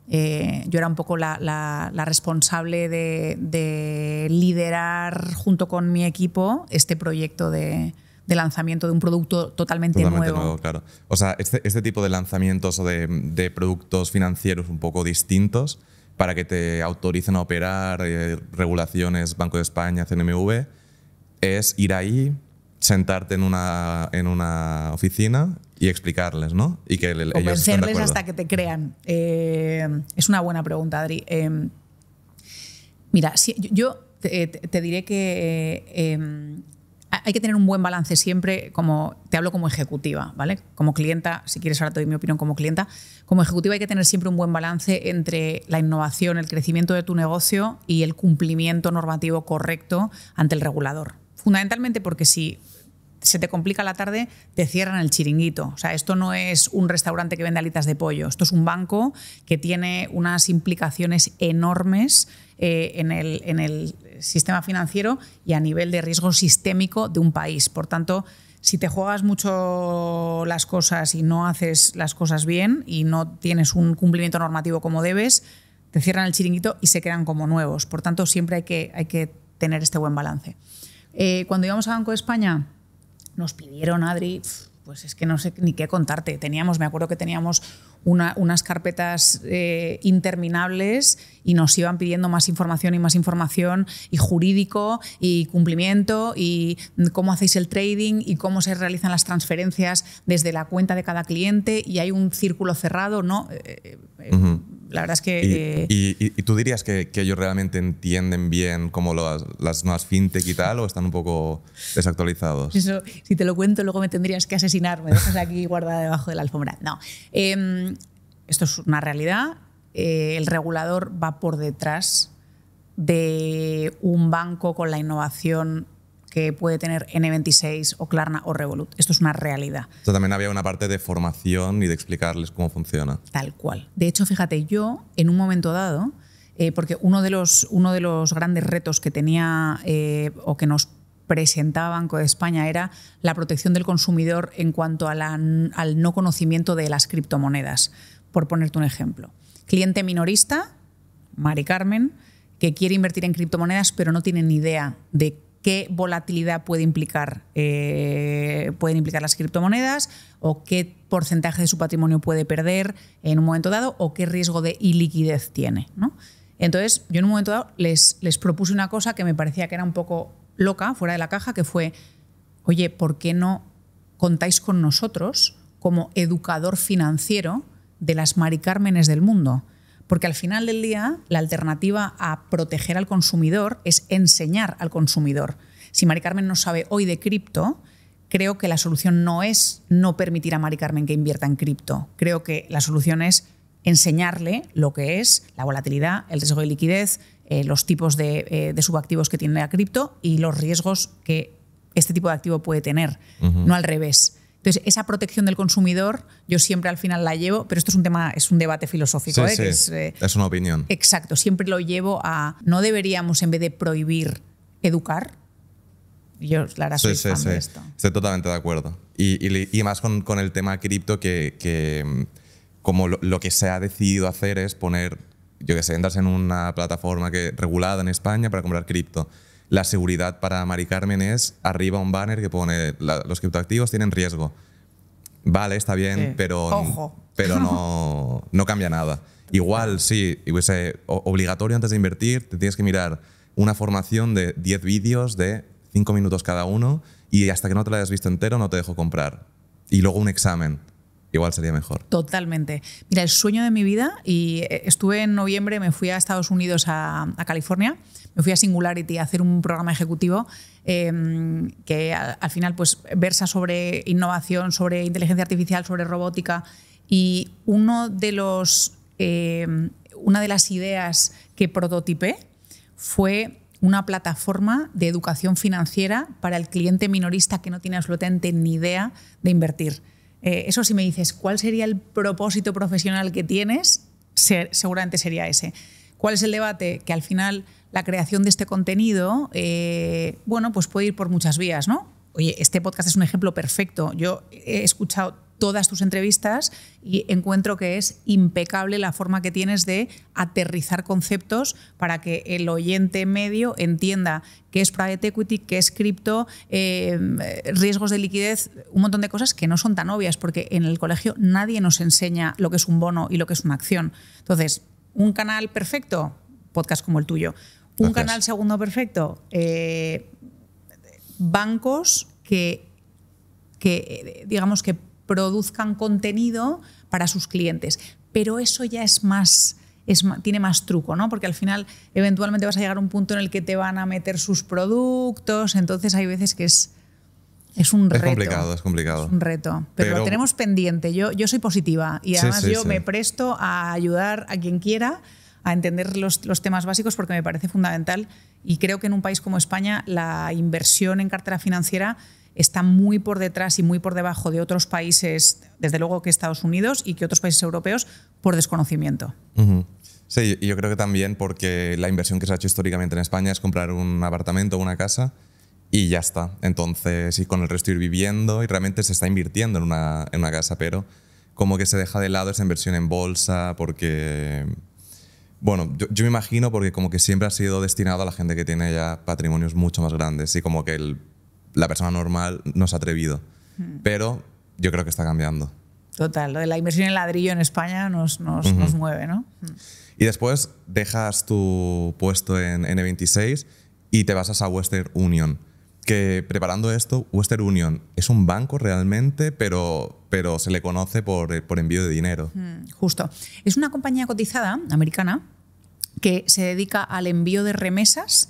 yo era un poco la responsable de liderar junto con mi equipo este proyecto de lanzamiento de un producto totalmente nuevo. Claro. O sea, este tipo de lanzamientos o de productos financieros un poco distintos para que te autoricen a operar, regulaciones, Banco de España, CNMV, es ir ahí, sentarte en una oficina y explicarles, ¿no? Y que ellos estén de convencerles acuerdo. hasta que te crean. Es una buena pregunta, Adri. Mira, yo te diré que hay que tener un buen balance siempre, te hablo como ejecutiva, ¿vale? Como clienta, si quieres ahora te doy mi opinión como clienta, como ejecutiva hay que tener siempre un buen balance entre la innovación, el crecimiento de tu negocio y el cumplimiento normativo correcto ante el regulador. Fundamentalmente porque si se te complica la tarde, te cierran el chiringuito. O sea, esto no es un restaurante que vende alitas de pollo, esto es un banco que tiene unas implicaciones enormes en el sistema financiero y a nivel de riesgo sistémico de un país. Por tanto, si te juegas mucho las cosas y no haces las cosas bien y no tienes un cumplimiento normativo como debes, te cierran el chiringuito y se quedan como nuevos. Por tanto, siempre hay que tener este buen balance. Cuando íbamos a Banco de España, nos pidieron, Adri, pues es que no sé ni qué contarte. Me acuerdo que teníamos unas carpetas interminables y nos iban pidiendo más información y jurídico y cumplimiento y cómo hacéis el trading y cómo se realizan las transferencias desde la cuenta de cada cliente y hay un círculo cerrado, ¿no? La verdad es que... ¿Y tú dirías que ellos realmente entienden bien cómo las nuevas fintech y tal o están un poco desactualizados? Eso, si te lo cuento, luego me tendrías que asesinar, me dejas aquí guardada debajo de la alfombra. No, esto es una realidad. El regulador va por detrás de un banco con la innovación que puede tener N26 o Klarna o Revolut. Esto es una realidad. O sea, también había una parte de formación y de explicarles cómo funciona. Tal cual. De hecho, fíjate, yo en un momento dado, porque uno de los grandes retos que tenía o que nos presentaba Banco de España era la protección del consumidor en cuanto a al no conocimiento de las criptomonedas. Por ponerte un ejemplo. Cliente minorista, Mari Carmen, que quiere invertir en criptomonedas pero no tiene ni idea de qué volatilidad pueden implicar las criptomonedas o qué porcentaje de su patrimonio puede perder en un momento dado o qué riesgo de iliquidez tiene, ¿no? Entonces, yo en un momento dado les propuse una cosa que me parecía que era un poco loca, fuera de la caja, que fue, oye, ¿por qué no contáis con nosotros como educador financiero de las Mari Cármenes del mundo? Porque al final del día, la alternativa a proteger al consumidor es enseñar al consumidor. Si Mari Carmen no sabe hoy de cripto, creo que la solución no es no permitir a Mari Carmen que invierta en cripto. Creo que la solución es enseñarle lo que es la volatilidad, el riesgo de liquidez, los tipos de subactivos que tiene la cripto y los riesgos que este tipo de activo puede tener, no al revés. Entonces, esa protección del consumidor yo siempre al final la llevo, pero esto es un tema, es un debate filosófico. Sí, que sí. Es una opinión. Exacto, siempre lo llevo a no deberíamos, en vez de prohibir, educar. Yo, Lara, soy fan de esto. Estoy totalmente de acuerdo. Y más con el tema cripto que como lo que se ha decidido hacer es poner, yo qué sé, entras en una plataforma regulada en España para comprar cripto. La seguridad para Mari Carmen es arriba un banner que pone los criptoactivos tienen riesgo. Vale, está bien, sí. pero no cambia nada. Igual, sí, obligatorio antes de invertir, te tienes que mirar una formación de 10 vídeos de 5 minutos cada uno y hasta que no te lo hayas visto entero no te dejo comprar. Y luego un examen. Igual sería mejor. Totalmente. Mira, el sueño de mi vida, y estuve en noviembre, me fui a Estados Unidos, a California, me fui a Singularity a hacer un programa ejecutivo que al final pues, versa sobre innovación, sobre inteligencia artificial, sobre robótica, y una de las ideas que prototipé fue una plataforma de educación financiera para el cliente minorista que no tiene absolutamente ni idea de invertir. Eso, si me dices cuál sería el propósito profesional que tienes, seguramente sería ese. ¿Cuál es el debate? Que al final la creación de este contenido, bueno, pues puede ir por muchas vías, ¿no? Oye, este podcast es un ejemplo perfecto. Yo he escuchado todas tus entrevistas y encuentro que es impecable la forma que tienes de aterrizar conceptos para que el oyente medio entienda qué es private equity, qué es cripto, riesgos de liquidez, un montón de cosas que no son tan obvias porque en el colegio nadie nos enseña lo que es un bono y lo que es una acción. Entonces, un canal perfecto, podcast como el tuyo. Un canal segundo perfecto, bancos que digamos que produzcan contenido para sus clientes. Pero eso ya tiene más truco, ¿no? Porque al final eventualmente vas a llegar a un punto en el que te van a meter sus productos, entonces hay veces que es un reto. Es complicado. Es un reto, pero lo tenemos pendiente. Yo soy positiva y además me presto a ayudar a quien quiera a entender los temas básicos porque me parece fundamental y creo que en un país como España la inversión en cartera financiera está muy por detrás y muy por debajo de otros países, desde luego que Estados Unidos y que otros países europeos, por desconocimiento. Sí, y yo creo que también porque la inversión que se ha hecho históricamente en España es comprar un apartamento o una casa y ya está. Entonces, y con el resto ir viviendo y realmente se está invirtiendo en una casa, pero como que se deja de lado esa inversión en bolsa porque... Bueno, yo me imagino porque como que siempre ha sido destinado a la gente que tiene ya patrimonios mucho más grandes y como que la persona normal no se ha atrevido. Pero yo creo que está cambiando. Total, lo de la inversión en ladrillo en España nos mueve, ¿no? Y después dejas tu puesto en N26 y te vas a Western Union. Que preparando esto, Western Union es un banco realmente, pero se le conoce por envío de dinero. Justo. Es una compañía cotizada americana que se dedica al envío de remesas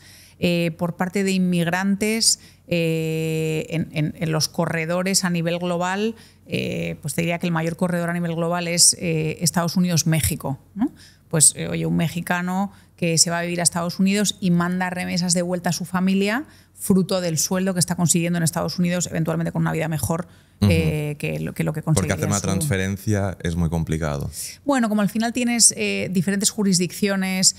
por parte de inmigrantes en los corredores a nivel global. Pues te diría que el mayor corredor a nivel global es Estados Unidos-México, ¿no? Pues oye, un mexicano que se va a vivir a Estados Unidos y manda remesas de vuelta a su familia fruto del sueldo que está consiguiendo en Estados Unidos, eventualmente con una vida mejor que lo que conseguiría. Porque hacer una transferencia es muy complicado. Bueno, como al final tienes diferentes jurisdicciones,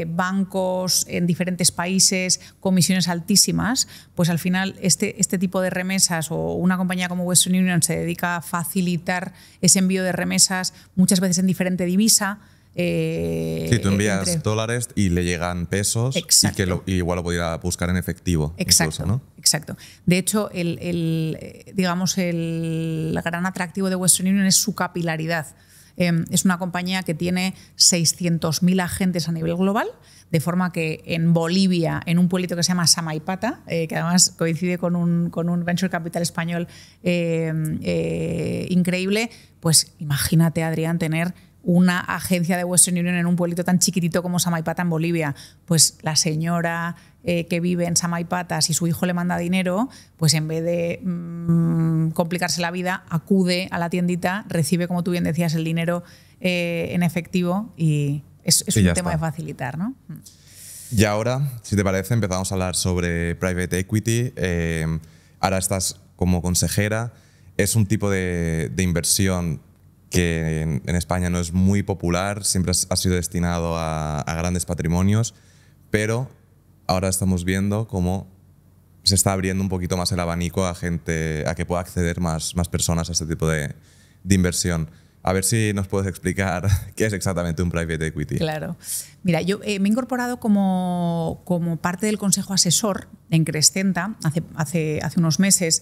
bancos en diferentes países, comisiones altísimas, pues al final este tipo de remesas o una compañía como Western Union se dedica a facilitar ese envío de remesas muchas veces en diferente divisa. Sí, tú envías dólares y le llegan pesos. Exacto. Y igual lo podría buscar en efectivo. Exacto, incluso, ¿no? Exacto. De hecho, digamos, el gran atractivo de Western Union es su capilaridad. Es una compañía que tiene 600.000 agentes a nivel global, de forma que en Bolivia, en un pueblito que se llama Samaipata, que además coincide con un venture capital español increíble, pues imagínate, Adrián, tener una agencia de Western Union en un pueblito tan chiquitito como Samaipata en Bolivia. Pues la señora que vive en Samaipata, si su hijo le manda dinero, pues en vez de complicarse la vida, acude a la tiendita, recibe, como tú bien decías, el dinero en efectivo y es un tema de facilitar, ¿no? Y ahora, si te parece, empezamos a hablar sobre private equity. Ahora estás como consejera. Es un tipo de inversión que en España no es muy popular, siempre ha sido destinado a grandes patrimonios, pero ahora estamos viendo cómo se está abriendo un poquito más el abanico a que pueda acceder más personas a este tipo de inversión. A ver si nos puedes explicar qué es exactamente un private equity. Claro. Mira, yo me he incorporado como parte del consejo asesor en Crescenta hace unos meses.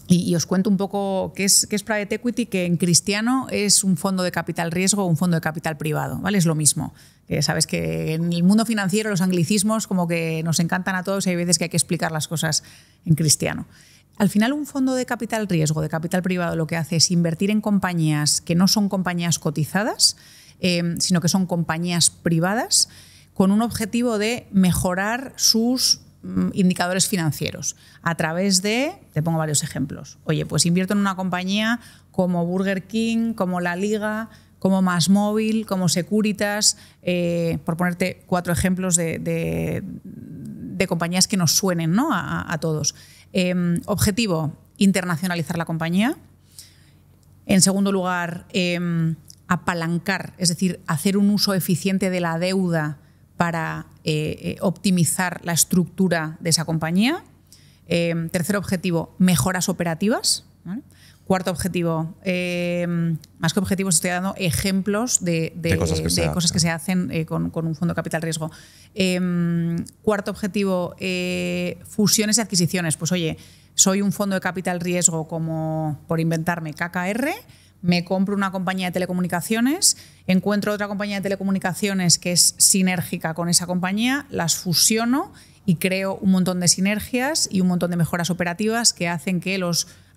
Y os cuento un poco qué es private equity, que en cristiano es un fondo de capital riesgo o un fondo de capital privado, ¿vale? Es lo mismo. Sabes que en el mundo financiero los anglicismos como que nos encantan a todos y hay veces que hay que explicar las cosas en cristiano. Al final, un fondo de capital riesgo, de capital privado, lo que hace es invertir en compañías que no son compañías cotizadas, sino que son compañías privadas con un objetivo de mejorar sus indicadores financieros a través de, te pongo varios ejemplos. Oye, pues invierto en una compañía como Burger King, como La Liga, como MásMóvil, como Securitas, por ponerte 4 ejemplos de compañías que nos suenen, ¿no? a todos. Objetivo, internacionalizar la compañía. En segundo lugar, apalancar, es decir, hacer un uso eficiente de la deuda para optimizar la estructura de esa compañía. Tercer objetivo, mejoras operativas, ¿vale? Cuarto objetivo, más que objetivos, estoy dando ejemplos de cosas que se hacen con un fondo de capital riesgo. Cuarto objetivo, fusiones y adquisiciones. Pues oye, soy un fondo de capital riesgo como, por inventarme, KKR, me compro una compañía de telecomunicaciones, encuentro otra compañía de telecomunicaciones que es sinérgica con esa compañía, las fusiono y creo un montón de sinergias y un montón de mejoras operativas que hacen que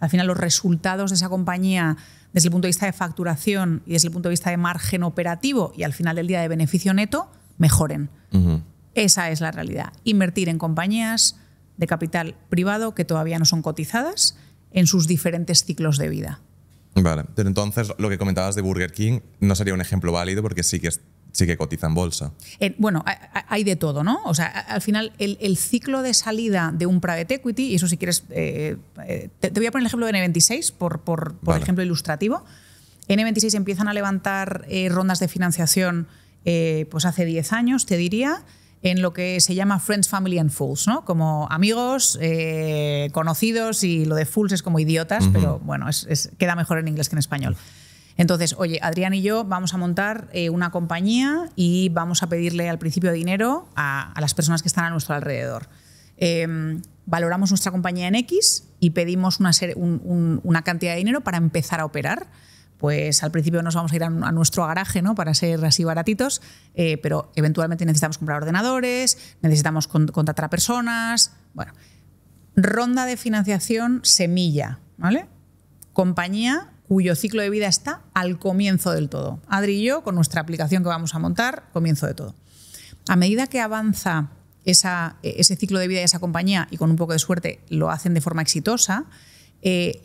al final los resultados de esa compañía desde el punto de vista de facturación y desde el punto de vista de margen operativo y al final del día de beneficio neto mejoren. Uh-huh. Esa es la realidad. Invertir en compañías de capital privado que todavía no son cotizadas en sus diferentes ciclos de vida. Vale, pero entonces lo que comentabas de Burger King no sería un ejemplo válido porque sí que cotiza en bolsa. Bueno, hay de todo, ¿no? O sea, al final el ciclo de salida de un private equity, y eso si quieres, te voy a poner el ejemplo de N26 por vale. Ejemplo ilustrativo. N26 empiezan a levantar rondas de financiación pues hace 10 años, te diría, en lo que se llama Friends, Family and Fools, ¿no? Como amigos, conocidos, y lo de fools es como idiotas, uh-huh. Pero bueno, queda mejor en inglés que en español. Entonces, oye, Adrián y yo vamos a montar una compañía y vamos a pedirle al principio dinero a las personas que están a nuestro alrededor. Valoramos nuestra compañía en X y pedimos una cantidad de dinero para empezar a operar. Pues al principio nos vamos a ir a nuestro garaje, ¿no? Para ser así baratitos, pero eventualmente necesitamos comprar ordenadores, necesitamos contratar a personas. Bueno, ronda de financiación semilla, ¿vale? Compañía cuyo ciclo de vida está al comienzo del todo. Adri y yo, con nuestra aplicación que vamos a montar, comienzo de todo. A medida que avanza ese ciclo de vida de esa compañía, y con un poco de suerte lo hacen de forma exitosa,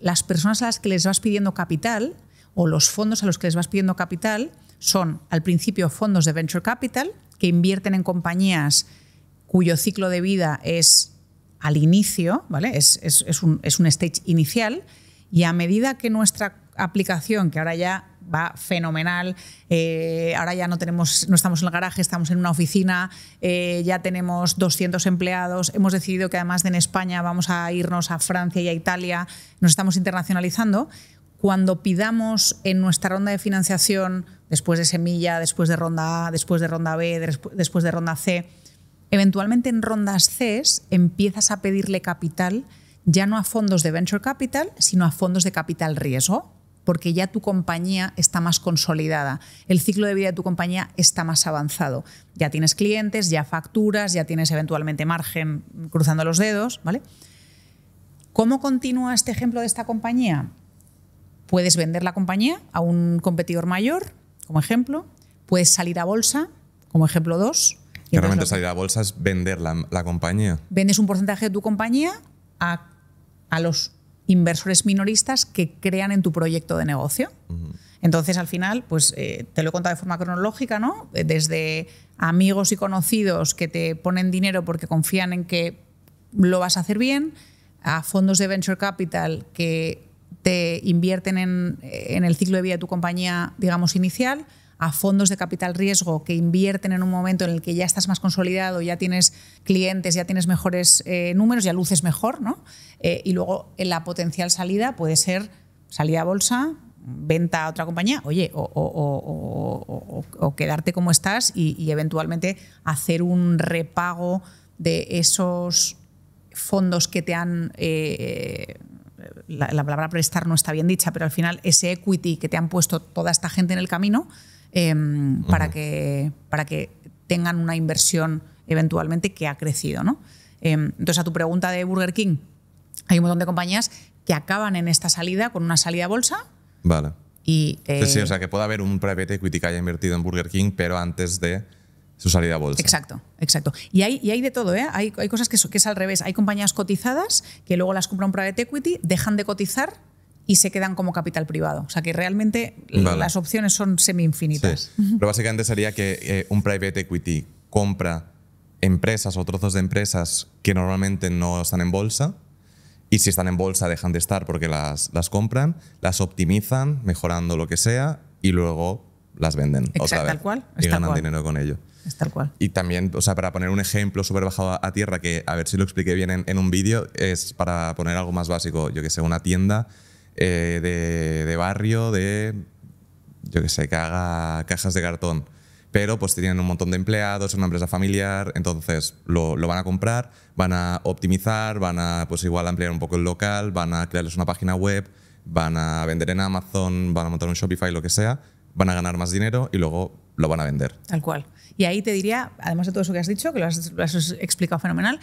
las personas a las que les vas pidiendo capital, o los fondos a los que les vas pidiendo capital, son al principio fondos de venture capital que invierten en compañías cuyo ciclo de vida es al inicio, ¿vale? Es un stage inicial, y a medida que nuestra aplicación, que ahora ya va fenomenal, ahora ya no estamos en el garaje, estamos en una oficina, ya tenemos 200 empleados, hemos decidido que además de en España vamos a irnos a Francia y a Italia, nos estamos internacionalizando. Cuando pidamos en nuestra ronda de financiación, después de semilla, después de ronda A, después de ronda B, después de ronda C, eventualmente en rondas C empiezas a pedirle capital ya no a fondos de venture capital, sino a fondos de capital riesgo. porque ya tu compañía está más consolidada. El ciclo de vida de tu compañía está más avanzado. Ya tienes clientes, ya facturas, ya tienes eventualmente margen cruzando los dedos, ¿vale? ¿Cómo continúa este ejemplo de esta compañía? Puedes vender la compañía a un competidor mayor, como ejemplo. Puedes salir a bolsa, como ejemplo 2. Que realmente salir a bolsa es vender la compañía. Vendes un porcentaje de tu compañía a los inversores minoristas que crean en tu proyecto de negocio. Entonces, al final, pues te lo he contado de forma cronológica, ¿no? Desde amigos y conocidos que te ponen dinero porque confían en que lo vas a hacer bien, a fondos de venture capital que te invierten en el ciclo de vida de tu compañía, digamos, inicial, a fondos de capital riesgo que invierten en un momento en el que ya estás más consolidado, ya tienes clientes, ya tienes mejores números, ya luces mejor, ¿no? Y luego la potencial salida puede ser salida a bolsa, venta a otra compañía, oye, o quedarte como estás y eventualmente hacer un repago de esos fondos que te han... la palabra prestar no está bien dicha, pero al final ese equity que te han puesto toda esta gente en el camino para que tengan una inversión eventualmente que ha crecido, ¿no? Entonces, a tu pregunta de Burger King, hay un montón de compañías que acaban en esta salida con una salida a bolsa. Vale. Y, sí, o sea, que puede haber un private equity que haya invertido en Burger King, pero antes de su salida a bolsa. Exacto, exacto. Y hay de todo, ¿eh? Hay cosas que es al revés. Hay compañías cotizadas que luego las compra un private equity, dejan de cotizar y se quedan como capital privado. O sea que realmente las opciones son semi-infinitas. Sí. Pero básicamente sería que un private equity compra empresas o trozos de empresas que normalmente no están en bolsa, y si están en bolsa dejan de estar porque las compran, las optimizan mejorando lo que sea y luego las venden. Exacto, otra vez, tal cual. Y ganan dinero con ello. Es tal cual. Y también, o sea, para poner un ejemplo súper bajado a tierra, que a ver si lo expliqué bien en un vídeo, es para poner algo más básico, yo que sé, una tienda de barrio yo que sé, que haga cajas de cartón. Pero pues tienen un montón de empleados, es una empresa familiar, entonces lo van a comprar, van a optimizar, van a pues igual ampliar un poco el local, van a crearles una página web, van a vender en Amazon, van a montar un Shopify, lo que sea, van a ganar más dinero y luego lo van a vender. Tal cual. Y ahí te diría, además de todo eso que has dicho, que lo has explicado fenomenal,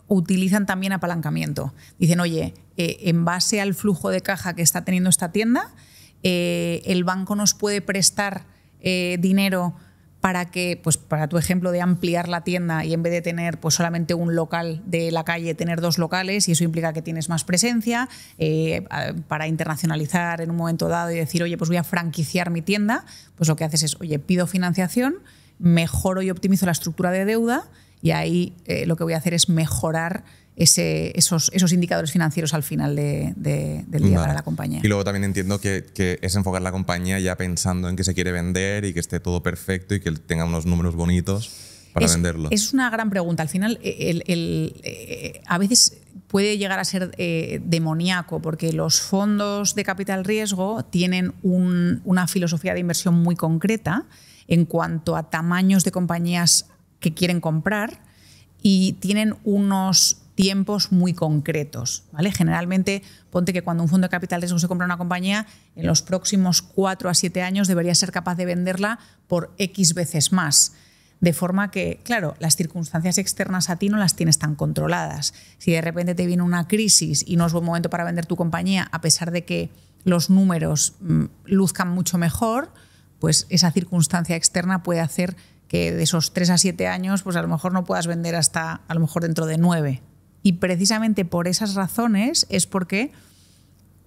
utilizan también apalancamiento. Dicen, oye, en base al flujo de caja que está teniendo esta tienda, el banco nos puede prestar dinero para que, pues para tu ejemplo de ampliar la tienda y en vez de tener pues solamente un local de la calle, tener 2 locales, y eso implica que tienes más presencia, para internacionalizar en un momento dado y decir, oye, pues voy a franquiciar mi tienda, pues lo que haces es, oye, pido financiación, mejoro y optimizo la estructura de deuda y ahí lo que voy a hacer es mejorar esos indicadores financieros al final del día para la compañía. Y luego también entiendo que es enfocar la compañía ya pensando en que se quiere vender y que esté todo perfecto y que tenga unos números bonitos para venderlo. Es una gran pregunta. Al final, a veces puede llegar a ser demoníaco porque los fondos de capital riesgo tienen una filosofía de inversión muy concreta en cuanto a tamaños de compañías que quieren comprar y tienen unos tiempos muy concretos, ¿vale? Generalmente, ponte que cuando un fondo de capital riesgo se compra una compañía, en los próximos 4 a 7 años debería ser capaz de venderla por X veces más. De forma que, claro, las circunstancias externas a ti no las tienes tan controladas. Si de repente te viene una crisis y no es buen momento para vender tu compañía, a pesar de que los números luzcan mucho mejor, pues esa circunstancia externa puede hacer que de esos 3 a 7 años, pues a lo mejor no puedas vender hasta a lo mejor dentro de 9. Y precisamente por esas razones es porque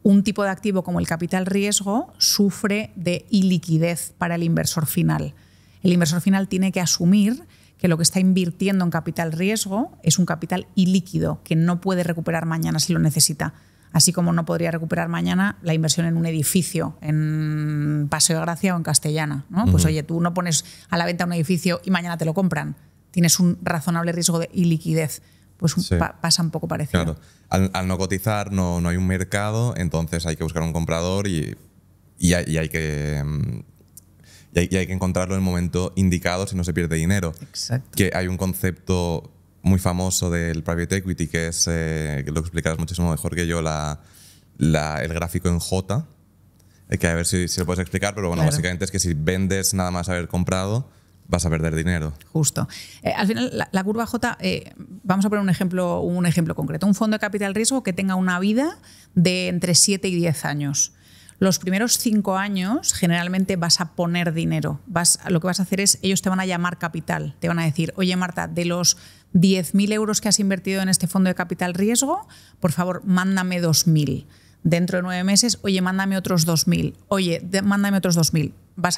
un tipo de activo como el capital riesgo sufre de iliquidez para el inversor final. El inversor final tiene que asumir que lo que está invirtiendo en capital riesgo es un capital ilíquido que no puede recuperar mañana si lo necesita. Así como no podría recuperar mañana la inversión en un edificio en Paseo de Gracia o en Castellana, ¿no? Pues oye, tú no pones a la venta un edificio y mañana te lo compran. Tienes un razonable riesgo de iliquidez. Pues sí, pasa un poco parecido. Claro. Al no cotizar no hay un mercado, entonces hay que buscar un comprador y hay que encontrarlo en el momento indicado si no se pierde dinero. Exacto. Que hay un concepto muy famoso del private equity que es, que lo explicarás muchísimo mejor que yo, el gráfico en J, Que a ver si lo puedes explicar, pero bueno, Claro. básicamente es que si vendes nada más haber comprado, vas a perder dinero. Justo. Al final, la curva J, vamos a poner un ejemplo concreto. Un fondo de capital riesgo que tenga una vida de entre 7 y 10 años. Los primeros 5 años generalmente vas a poner dinero. Lo que vas a hacer es, ellos te van a llamar capital. Te van a decir, oye Marta, de los 10.000 euros que has invertido en este fondo de capital riesgo, por favor, mándame 2.000. Dentro de 9 meses, oye, mándame otros 2.000. Oye, mándame otros 2.000. Van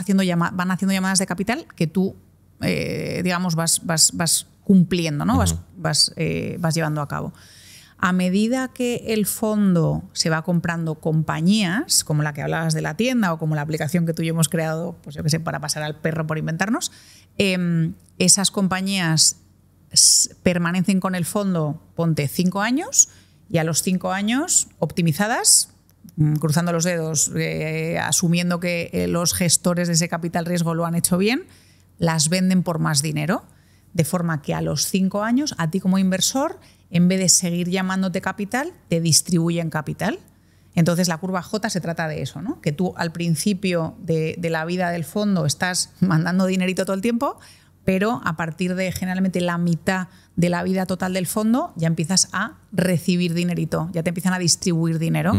haciendo llamadas de capital que tú, digamos, vas cumpliendo, ¿no? Vas llevando a cabo. A medida que el fondo se va comprando compañías, como la que hablabas de la tienda o como la aplicación que tú y yo hemos creado, pues yo qué sé, para pasar al perro por inventarnos, esas compañías permanecen con el fondo, ponte 5 años, y a los 5 años, optimizadas, cruzando los dedos, asumiendo que los gestores de ese capital riesgo lo han hecho bien, las venden por más dinero, de forma que a los 5 años, a ti como inversor, en vez de seguir llamándote capital, te distribuyen capital. Entonces la curva J se trata de eso, ¿no? Que tú al principio de la vida del fondo estás mandando dinerito todo el tiempo, pero a partir de generalmente la mitad de la vida total del fondo ya empiezas a recibir dinerito, ya te empiezan a distribuir dinero.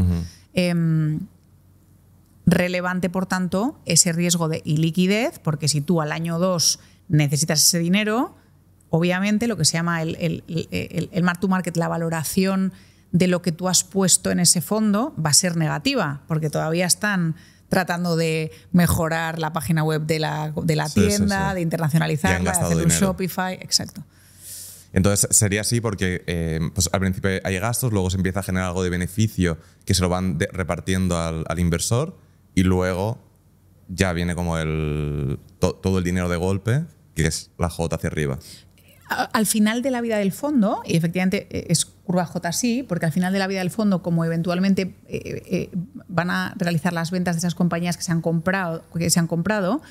Relevante, por tanto, ese riesgo de iliquidez, porque si tú al año 2 necesitas ese dinero, obviamente lo que se llama el mark to market, la valoración de lo que tú has puesto en ese fondo, va a ser negativa, porque todavía están tratando de mejorar la página web de la tienda, de internacionalizarla, de hacer un Shopify. Exacto. Entonces sería así porque pues al principio hay gastos, luego se empieza a generar algo de beneficio que se lo van repartiendo al inversor y luego ya viene como todo el dinero de golpe, que es la J hacia arriba. Al final de la vida del fondo, y efectivamente es curva J sí, porque al final de la vida del fondo, como eventualmente van a realizar las ventas de esas compañías que se han comprado,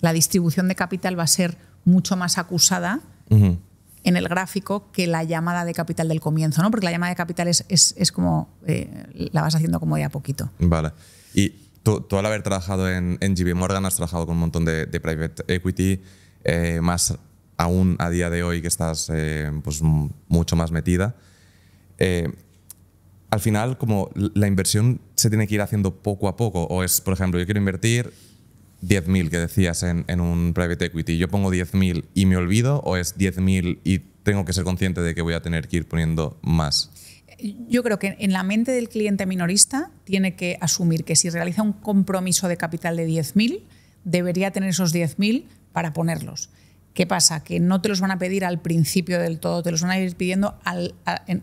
la distribución de capital va a ser mucho más acusada en el gráfico que la llamada de capital del comienzo, ¿no? Porque la llamada de capital es como la vas haciendo como de a poquito. Vale. Y tú al haber trabajado en JP Morgan has trabajado con un montón de private equity, más aún a día de hoy que estás pues mucho más metida. Al final, como la inversión se tiene que ir haciendo poco a poco, o es, por ejemplo, yo quiero invertir 10.000 que decías en un private equity, yo pongo 10.000 y me olvido, o es 10.000 y tengo que ser consciente de que voy a tener que ir poniendo más. Yo creo que en la mente del cliente minorista tiene que asumir que si realiza un compromiso de capital de 10.000, debería tener esos 10.000 para ponerlos. ¿Qué pasa? Que no te los van a pedir al principio del todo, te los van a ir pidiendo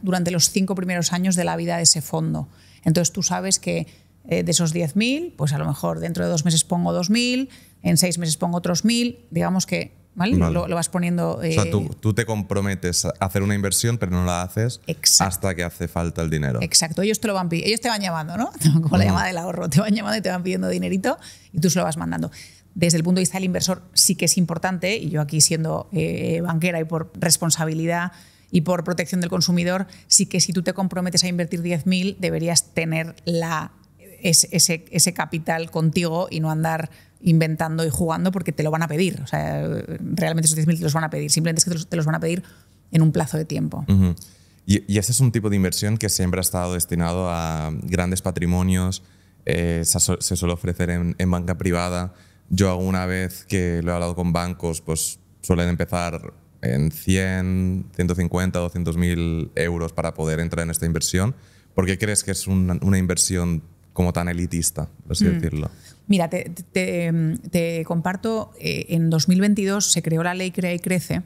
durante los 5 primeros años de la vida de ese fondo. Entonces tú sabes que de esos 10.000, pues a lo mejor dentro de 2 meses pongo 2.000, en 6 meses pongo otros 1.000, digamos que ¿vale? Lo vas poniendo. O sea, tú te comprometes a hacer una inversión, pero no la haces hasta que hace falta el dinero. Exacto, ellos te lo van pidiendo, ellos te van llamando, ¿no? Como la llamada del ahorro, te van llamando y te van pidiendo dinerito y tú se lo vas mandando. Desde el punto de vista del inversor sí que es importante, y yo aquí siendo banquera y por responsabilidad y por protección del consumidor, sí que si tú te comprometes a invertir 10.000 deberías tener ese capital contigo y no andar inventando y jugando porque te lo van a pedir. O sea, realmente esos 10.000 te los van a pedir, simplemente es que te los van a pedir en un plazo de tiempo. Y ese es un tipo de inversión que siempre ha estado destinado a grandes patrimonios, se suele ofrecer en banca privada. Yo alguna vez que lo he hablado con bancos, pues suelen empezar en 100, 150, 200.000 euros para poder entrar en esta inversión. ¿Por qué crees que es una inversión como tan elitista, por así decirlo? Mira, te comparto, en 2022 se creó la ley Crea y Crece,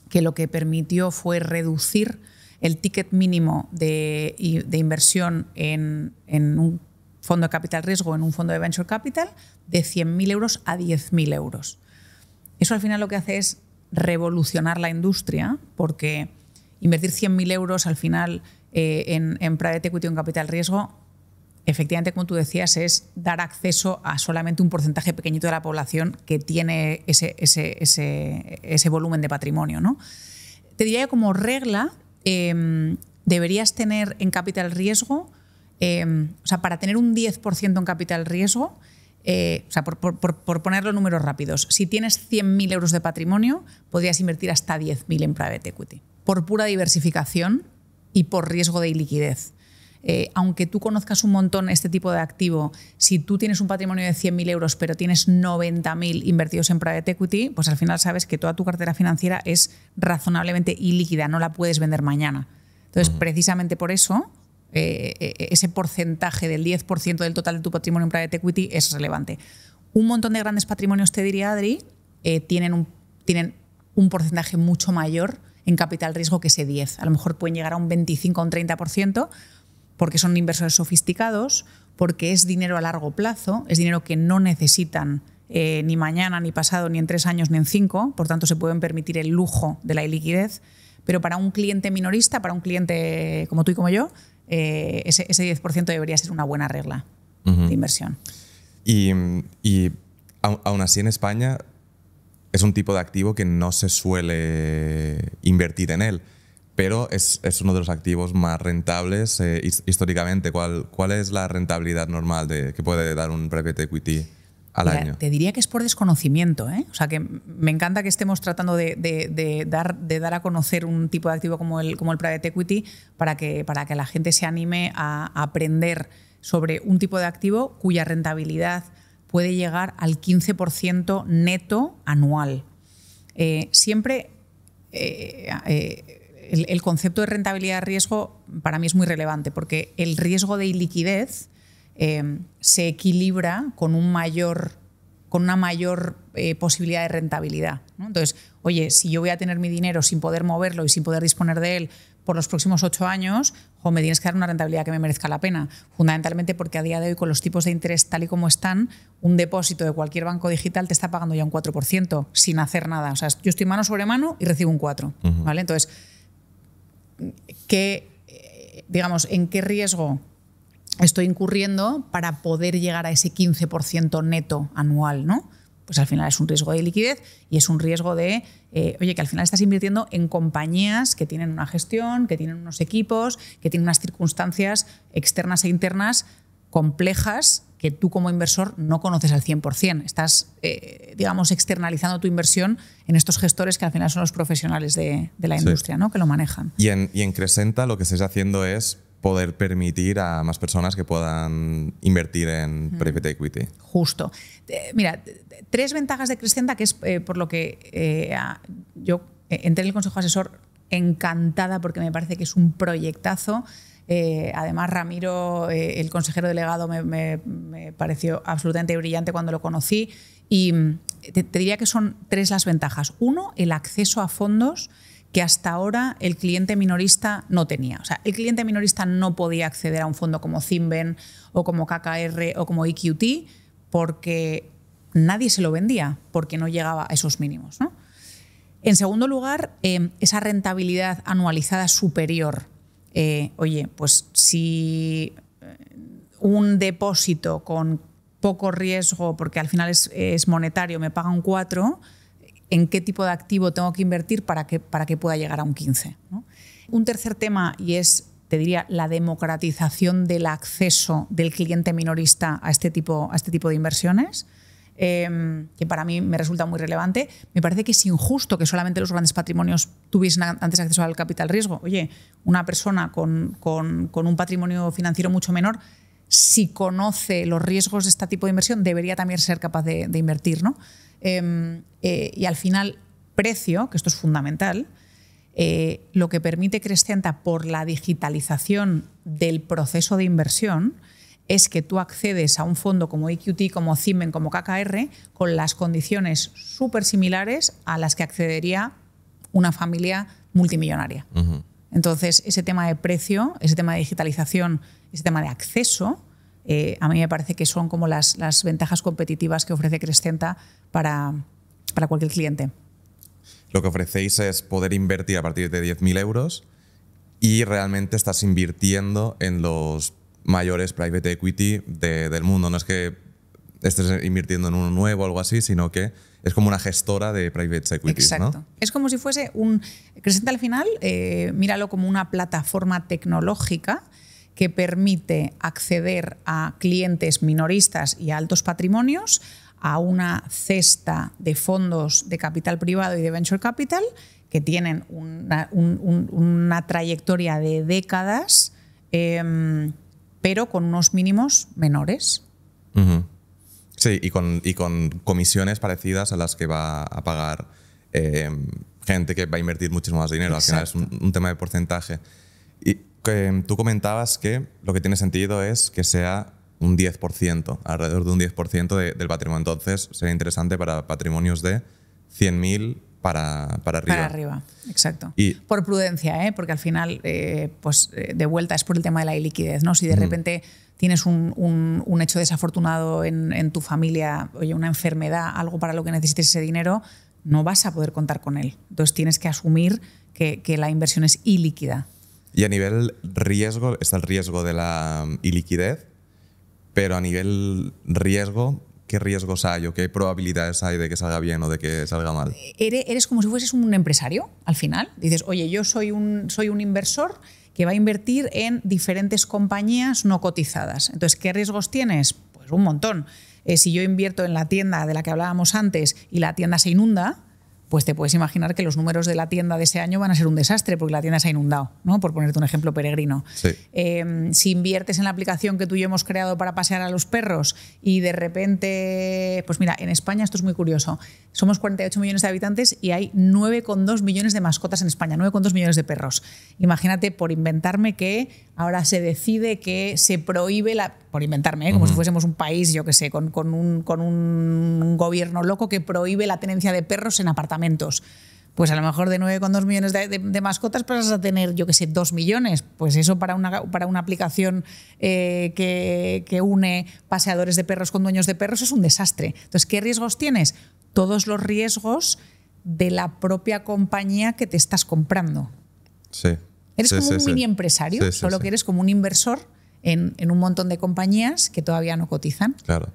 que lo que permitió fue reducir el ticket mínimo de inversión en un fondo de capital riesgo, en un fondo de venture capital, de 100.000 euros a 10.000 euros. Eso al final lo que hace es revolucionar la industria, porque invertir 100.000 euros al final en private equity o en capital riesgo, efectivamente, como tú decías, es dar acceso a solamente un porcentaje pequeñito de la población que tiene ese volumen de patrimonio, ¿no? Te diría que como regla, deberías tener en capital riesgo o sea, para tener un 10% en capital riesgo, o sea, por poner los números rápidos, si tienes 100.000 euros de patrimonio, podrías invertir hasta 10.000 en private equity, por pura diversificación y por riesgo de iliquidez. Aunque tú conozcas un montón este tipo de activo, si tú tienes un patrimonio de 100.000 euros pero tienes 90.000 invertidos en private equity, pues al final sabes que toda tu cartera financiera es razonablemente ilíquida, no la puedes vender mañana. Entonces, precisamente por eso, ese porcentaje del 10% del total de tu patrimonio en private equity es relevante. Un montón de grandes patrimonios, te diría, Adri, tienen un porcentaje mucho mayor en capital riesgo que ese 10. A lo mejor pueden llegar a un 25 o un 30%, porque son inversores sofisticados, porque es dinero a largo plazo, es dinero que no necesitan ni mañana, ni pasado, ni en 3 años, ni en 5, por tanto se pueden permitir el lujo de la iliquidez. Pero para un cliente minorista, para un cliente como tú y como yo, ese 10% debería ser una buena regla de inversión. Y aún así en España es un tipo de activo que no se suele invertir en él, pero es uno de los activos más rentables históricamente. ¿Cuál es la rentabilidad normal que puede dar un private equity al año? Te diría que es por desconocimiento, ¿eh? O sea, que me encanta que estemos tratando de dar a conocer un tipo de activo como el private equity para que la gente se anime a aprender sobre un tipo de activo cuya rentabilidad puede llegar al 15% neto anual. Siempre el concepto de rentabilidad de riesgo para mí es muy relevante, porque el riesgo de iliquidez se equilibra con una mayor posibilidad de rentabilidad, ¿no? Entonces, oye, si yo voy a tener mi dinero sin poder moverlo y sin poder disponer de él por los próximos 8 años, me tienes que dar una rentabilidad que me merezca la pena. Fundamentalmente porque a día de hoy, con los tipos de interés tal y como están, un depósito de cualquier banco digital te está pagando ya un 4% sin hacer nada. O sea, yo estoy mano sobre mano y recibo un 4%. ¿Vale? Entonces, ¿en qué riesgo estoy incurriendo para poder llegar a ese 15% neto anual, ¿no? Pues al final es un riesgo de liquidez y es un riesgo de, que al final estás invirtiendo en compañías que tienen una gestión, que tienen unos equipos, que tienen unas circunstancias externas e internas complejas que tú como inversor no conoces al 100%. Estás, externalizando tu inversión en estos gestores que al final son los profesionales de la industria, ¿no? Que lo manejan. Y en Crescenta lo que estáis haciendo es poder permitir a más personas que puedan invertir en private equity. Justo. Mira, 3 ventajas de Crescenta, que es por lo que yo entré en el Consejo Asesor encantada, porque me parece que es un proyectazo. Además, Ramiro, el consejero delegado, me pareció absolutamente brillante cuando lo conocí. Y te diría que son 3 las ventajas. 1, el acceso a fondos que hasta ahora el cliente minorista no tenía. O sea, el cliente minorista no podía acceder a un fondo como Cinven o como KKR o como EQT porque nadie se lo vendía, porque no llegaba a esos mínimos, ¿no? En segundo lugar, esa rentabilidad anualizada superior. Pues si un depósito con poco riesgo, porque al final es monetario, me paga un 4%, ¿en qué tipo de activo tengo que invertir para que pueda llegar a un 15%? ¿No? Un tercer tema, y es, te diría, la democratización del acceso del cliente minorista a este tipo de inversiones, que para mí me resulta muy relevante. Me parece que es injusto que solamente los grandes patrimonios tuviesen antes acceso al capital riesgo. Oye, una persona con un patrimonio financiero mucho menor, si conoce los riesgos de este tipo de inversión, debería también ser capaz de invertir, ¿no? Y al final, precio, que esto es fundamental, lo que permite Crescenta por la digitalización del proceso de inversión es que tú accedes a un fondo como EQT, como Cinven, como KKR, con las condiciones súper similares a las que accedería una familia multimillonaria. Entonces, ese tema de precio, ese tema de digitalización, ese tema de acceso, a mí me parece que son como las ventajas competitivas que ofrece Crescenta para cualquier cliente. Lo que ofrecéis es poder invertir a partir de 10.000 euros y realmente estás invirtiendo en los mayores private equity del mundo. No es que estés invirtiendo en uno nuevo o algo así, sino que es como una gestora de private equity. Exacto. ¿No? Es como si fuese Crescenta al final, míralo como una plataforma tecnológica que permite acceder a clientes minoristas y a altos patrimonios a una cesta de fondos de capital privado y de venture capital que tienen una trayectoria de décadas, pero con unos mínimos menores. Uh-huh. Sí, y con comisiones parecidas a las que va a pagar gente que va a invertir muchísimo más dinero. Exacto. Al final es un tema de porcentaje. Y tú comentabas que lo que tiene sentido es que sea un 10%, alrededor de un 10% del patrimonio. Entonces sería interesante para patrimonios de 100.000 para arriba. Para arriba, exacto. Y, por prudencia, porque al final, de vuelta, es por el tema de la iliquidez, ¿no? Si de repente tienes un hecho desafortunado en tu familia, oye, una enfermedad, algo para lo que necesites ese dinero, no vas a poder contar con él. Entonces tienes que asumir que la inversión es ilíquida. Y a nivel riesgo, está el riesgo de la iliquidez, pero a nivel riesgo, ¿qué riesgos hay o qué probabilidades hay de que salga bien o de que salga mal? Eres como si fueses un empresario, al final. Dices, oye, yo soy un inversor que va a invertir en diferentes compañías no cotizadas. Entonces, ¿qué riesgos tienes? Pues un montón. Si yo invierto en la tienda de la que hablábamos antes y la tienda se inunda, pues te puedes imaginar que los números de la tienda de ese año van a ser un desastre porque la tienda se ha inundado, ¿no? Por ponerte un ejemplo peregrino. Sí. Si inviertes en la aplicación que tú y yo hemos creado para pasear a los perros y de repente, pues mira, en España esto es muy curioso, somos 48 millones de habitantes y hay 9,2 millones de mascotas en España, 9,2 millones de perros. Imagínate, por inventarme, que ahora se decide que se prohíbe por inventarme, como si fuésemos un país, yo qué sé, con un gobierno loco que prohíbe la tenencia de perros en apartamentos. Pues a lo mejor de 9,2 millones de mascotas pasas a tener, yo qué sé, 2 millones. Pues eso para una aplicación que une paseadores de perros con dueños de perros es un desastre. Entonces, ¿qué riesgos tienes? Todos los riesgos de la propia compañía que te estás comprando. Sí. Eres como un mini empresario, solo que eres como un inversor en un montón de compañías que todavía no cotizan. Claro.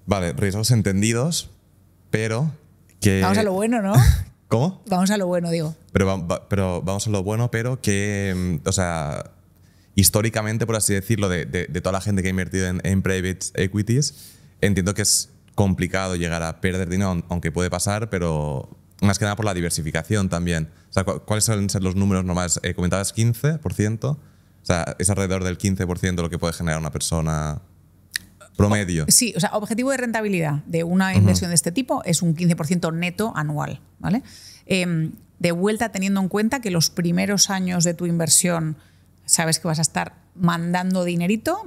Vale, riesgos entendidos, pero que... Vamos a lo bueno, ¿no? ¿Cómo? Vamos a lo bueno, digo. Pero vamos a lo bueno, pero que, o sea, históricamente, por así decirlo, de toda la gente que ha invertido en private equities, entiendo que es complicado llegar a perder dinero, aunque puede pasar, pero más que nada por la diversificación también. O sea, ¿cuáles suelen ser los números normales? Comentabas 15%, o sea, es alrededor del 15% lo que puede generar una persona promedio. Sí, o sea, objetivo de rentabilidad de una inversión de este tipo es un 15% neto anual, ¿vale? De vuelta, teniendo en cuenta que los primeros años de tu inversión sabes que vas a estar mandando dinerito,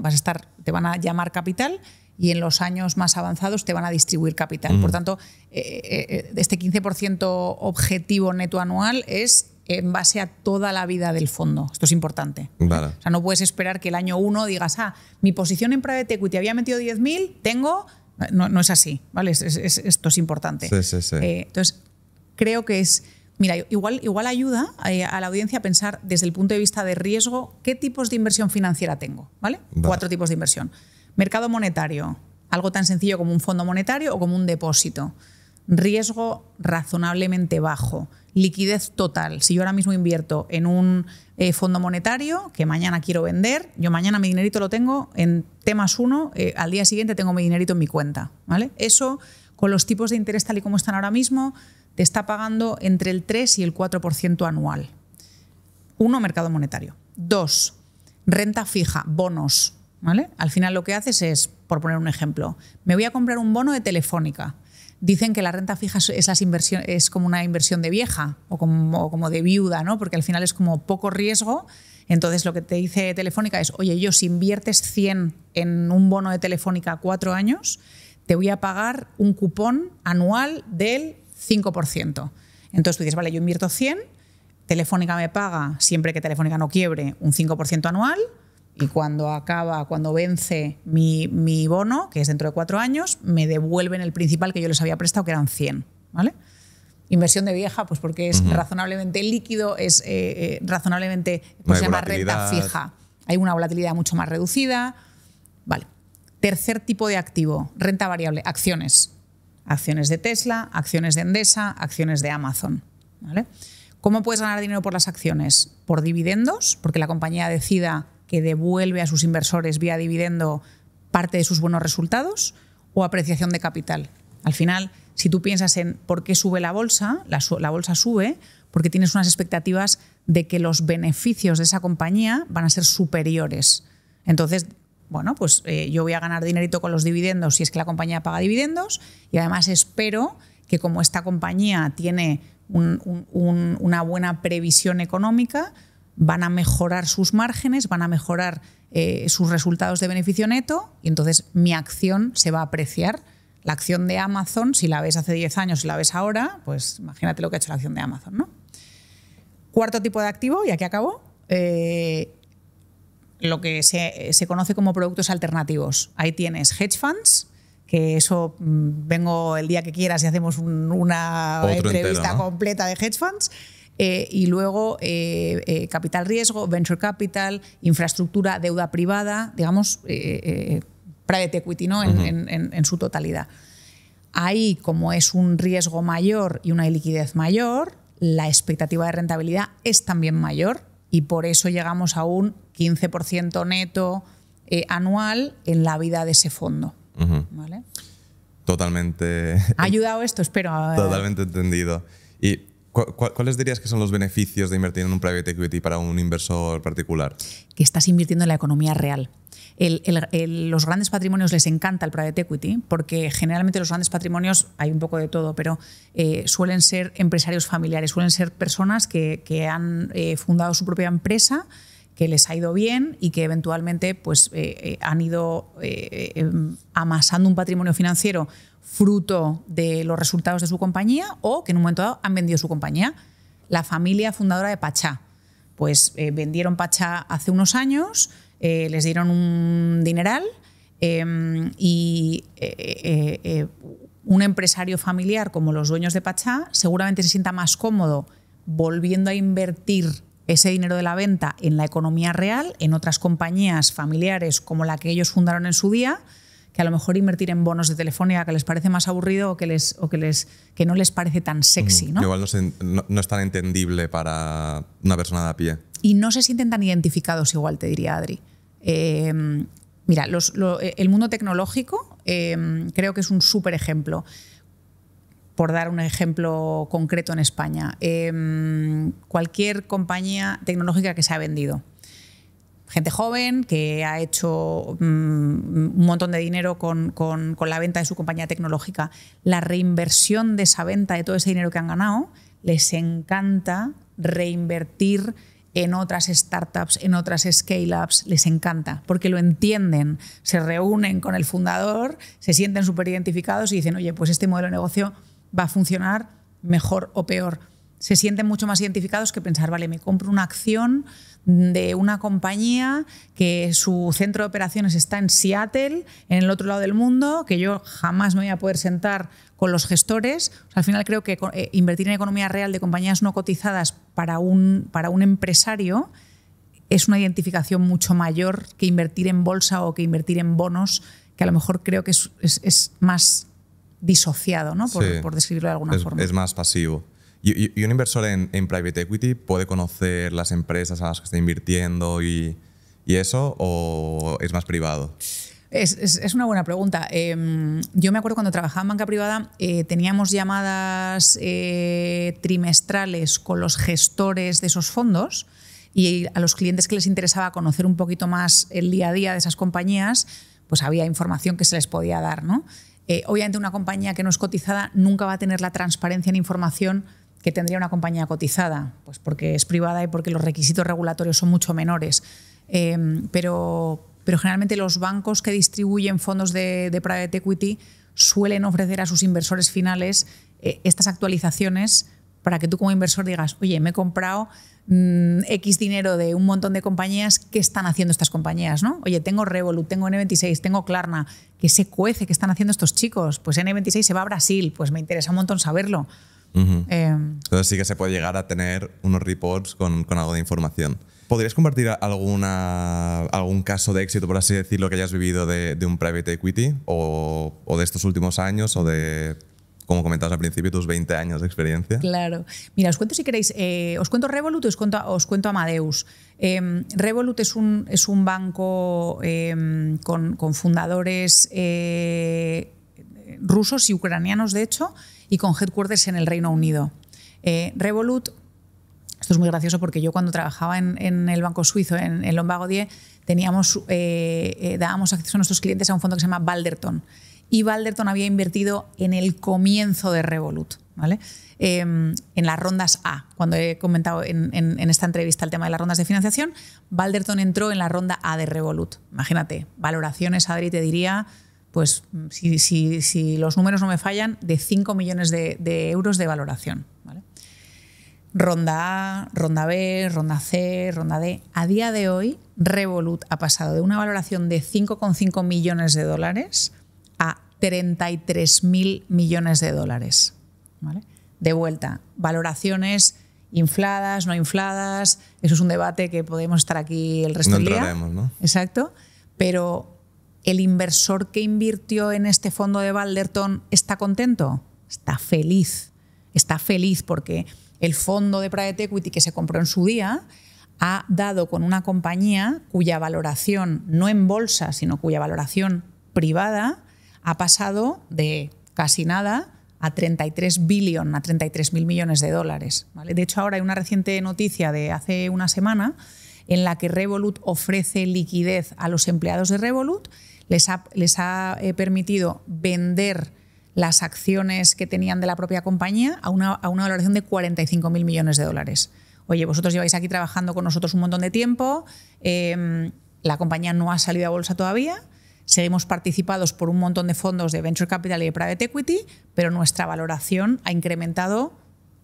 te van a llamar capital, y en los años más avanzados te van a distribuir capital. Por tanto, este 15% objetivo neto anual es en base a toda la vida del fondo. Esto es importante. Vale. O sea, no puedes esperar que el año 1 digas, mi posición en private equity había metido 10.000, tengo... No es así, ¿vale? Esto es importante. Sí. Entonces, creo que es... Mira, igual ayuda a la audiencia a pensar desde el punto de vista de riesgo qué tipos de inversión financiera tengo, ¿vale? 4 tipos de inversión. Mercado monetario, algo tan sencillo como un fondo monetario o como un depósito. Riesgo razonablemente bajo. Liquidez total. Si yo ahora mismo invierto en un fondo monetario que mañana quiero vender, yo mañana mi dinerito lo tengo en T+1, al día siguiente tengo mi dinerito en mi cuenta, ¿vale? Eso, con los tipos de interés tal y como están ahora mismo, te está pagando entre el 3 y el 4% anual. 1, mercado monetario. 2, renta fija, bonos, ¿vale? Al final lo que haces es, por poner un ejemplo, me voy a comprar un bono de Telefónica. Dicen que la renta fija es como una inversión de vieja o como de viuda, ¿no? Porque al final es como poco riesgo. Entonces lo que te dice Telefónica es, oye, si inviertes 100 en un bono de Telefónica a 4 años, te voy a pagar un cupón anual del 5%. Entonces tú dices, vale, yo invierto 100, Telefónica me paga, siempre que Telefónica no quiebre, un 5% anual, y cuando vence mi bono, que es dentro de 4 años, me devuelven el principal que yo les había prestado, que eran 100, ¿vale? Inversión de vieja, pues porque es razonablemente líquido, es razonablemente, pues se llama renta fija. Hay una volatilidad mucho más reducida. Vale. Tercer tipo de activo, renta variable, acciones. Acciones de Tesla, acciones de Endesa, acciones de Amazon, ¿vale? ¿Cómo puedes ganar dinero por las acciones? Por dividendos, porque la compañía decida que devuelve a sus inversores vía dividendo parte de sus buenos resultados o apreciación de capital. Al final, si tú piensas en por qué sube la bolsa sube porque tienes unas expectativas de que los beneficios de esa compañía van a ser superiores. Entonces, bueno, pues yo voy a ganar dinerito con los dividendos si es que la compañía paga dividendos, y además espero que, como esta compañía tiene una buena previsión económica, van a mejorar sus márgenes, van a mejorar sus resultados de beneficio neto, y entonces mi acción se va a apreciar. La acción de Amazon, si la ves hace 10 años, si la ves ahora, pues imagínate lo que ha hecho la acción de Amazon, ¿no? Cuarto tipo de activo, y aquí acabo, lo que se conoce como productos alternativos. Ahí tienes hedge funds, que eso vengo el día que quieras y hacemos una entrevista entero, ¿no? completa de hedge funds. Y luego capital riesgo, venture capital, infraestructura, deuda privada, digamos, private equity, ¿no? en su totalidad. Ahí, como es un riesgo mayor y una liquidez mayor, la expectativa de rentabilidad es también mayor, y por eso llegamos a un 15% neto anual en la vida de ese fondo. ¿Vale? Totalmente. ¿Ha ayudado esto? Espero. Totalmente entendido. ¿Y cuáles dirías que son los beneficios de invertir en un private equity para un inversor particular? Que estás invirtiendo en la economía real. Los grandes patrimonios les encanta el private equity, porque generalmente los grandes patrimonios, hay un poco de todo, pero suelen ser empresarios familiares, suelen ser personas que han fundado su propia empresa, que les ha ido bien y que eventualmente pues, han ido amasando un patrimonio financiero fruto de los resultados de su compañía, o que en un momento dado han vendido su compañía. La familia fundadora de Pachá, pues vendieron Pachá hace unos años, les dieron un dineral, y un empresario familiar como los dueños de Pachá seguramente se sienta más cómodo volviendo a invertir ese dinero de la venta en la economía real, en otras compañías familiares como la que ellos fundaron en su día, que a lo mejor invertir en bonos de Telefónica, que les parece más aburrido o que no les parece tan sexy, ¿no? Igual no es tan entendible para una persona de a pie. Y no se sienten tan identificados igual, te diría Adri. Mira, el mundo tecnológico creo que es un súper ejemplo. Por dar un ejemplo concreto en España, cualquier compañía tecnológica que se ha vendido. Gente joven que ha hecho un montón de dinero con la venta de su compañía tecnológica. La reinversión de esa venta, de todo ese dinero que han ganado, les encanta reinvertir en otras startups, en otras scale-ups, les encanta, porque lo entienden, se reúnen con el fundador, se sienten súper identificados y dicen, oye, pues este modelo de negocio va a funcionar mejor o peor. Se sienten mucho más identificados que pensar, vale, me compro una acción de una compañía que su centro de operaciones está en Seattle, en el otro lado del mundo, que yo jamás me voy a poder sentar con los gestores. O sea, al final creo que invertir en economía real de compañías no cotizadas para un empresario es una identificación mucho mayor que invertir en bolsa o que invertir en bonos, que a lo mejor creo que es más disociado, ¿no? Por describirlo de alguna forma. Es más pasivo. ¿Y un inversor en private equity puede conocer las empresas a las que está invirtiendo y eso, o es más privado? Es una buena pregunta. Yo me acuerdo cuando trabajaba en banca privada, teníamos llamadas trimestrales con los gestores de esos fondos, y a los clientes que les interesaba conocer un poquito más el día a día de esas compañías, pues había información que se les podía dar, ¿no? Obviamente una compañía que no es cotizada nunca va a tener la transparencia en información que tendría una compañía cotizada, pues porque es privada y porque los requisitos regulatorios son mucho menores. Pero generalmente los bancos que distribuyen fondos de private equity suelen ofrecer a sus inversores finales estas actualizaciones para que tú como inversor digas, oye, me he comprado X dinero de un montón de compañías, ¿qué están haciendo estas compañías, ¿no? Oye, tengo Revolut, tengo N26, tengo Klarna, ¿qué se cuece? ¿Qué están haciendo estos chicos? Pues N26 se va a Brasil, pues me interesa un montón saberlo. Entonces sí que se puede llegar a tener unos reports con algo de información. ¿Podrías compartir algún caso de éxito, por así decirlo, que hayas vivido de un private equity o de estos últimos años o de como comentabas al principio, tus 20 años de experiencia. Claro. Mira, os cuento si queréis, os cuento Revolut y os cuento Amadeus. Revolut es un banco con fundadores rusos y ucranianos, de hecho, y con headquarters en el Reino Unido. Revolut, esto es muy gracioso porque yo cuando trabajaba en el banco suizo, en Lombard Odier, dábamos acceso a nuestros clientes a un fondo que se llama Balderton. Y Balderton había invertido en el comienzo de Revolut, ¿vale? En las rondas A. Cuando he comentado en esta entrevista el tema de las rondas de financiación, Balderton entró en la ronda A de Revolut. Imagínate, valoraciones, Adri, te diría, pues si los números no me fallan, de 5 millones de euros de valoración, ¿vale? Ronda A, ronda B, ronda C, ronda D. A día de hoy, Revolut ha pasado de una valoración de 5,5 millones de dólares a 33.000 millones de dólares. ¿Vale? De vuelta, valoraciones infladas, no infladas, eso es un debate que podemos estar aquí el resto del día. ¿No? Exacto, pero ¿el inversor que invirtió en este fondo de Balderton está contento? Está feliz porque el fondo de Private Equity que se compró en su día ha dado con una compañía cuya valoración, no en bolsa, sino cuya valoración privada, ha pasado de casi nada a 33.000 millones de dólares. ¿Vale? De hecho, ahora hay una reciente noticia de hace una semana en la que Revolut ofrece liquidez a los empleados de Revolut, les ha permitido vender las acciones que tenían de la propia compañía a una valoración de 45.000 millones de dólares. Oye, vosotros lleváis aquí trabajando con nosotros un montón de tiempo, la compañía no ha salido a bolsa todavía, seguimos participados por un montón de fondos de Venture Capital y de Private Equity, pero nuestra valoración ha incrementado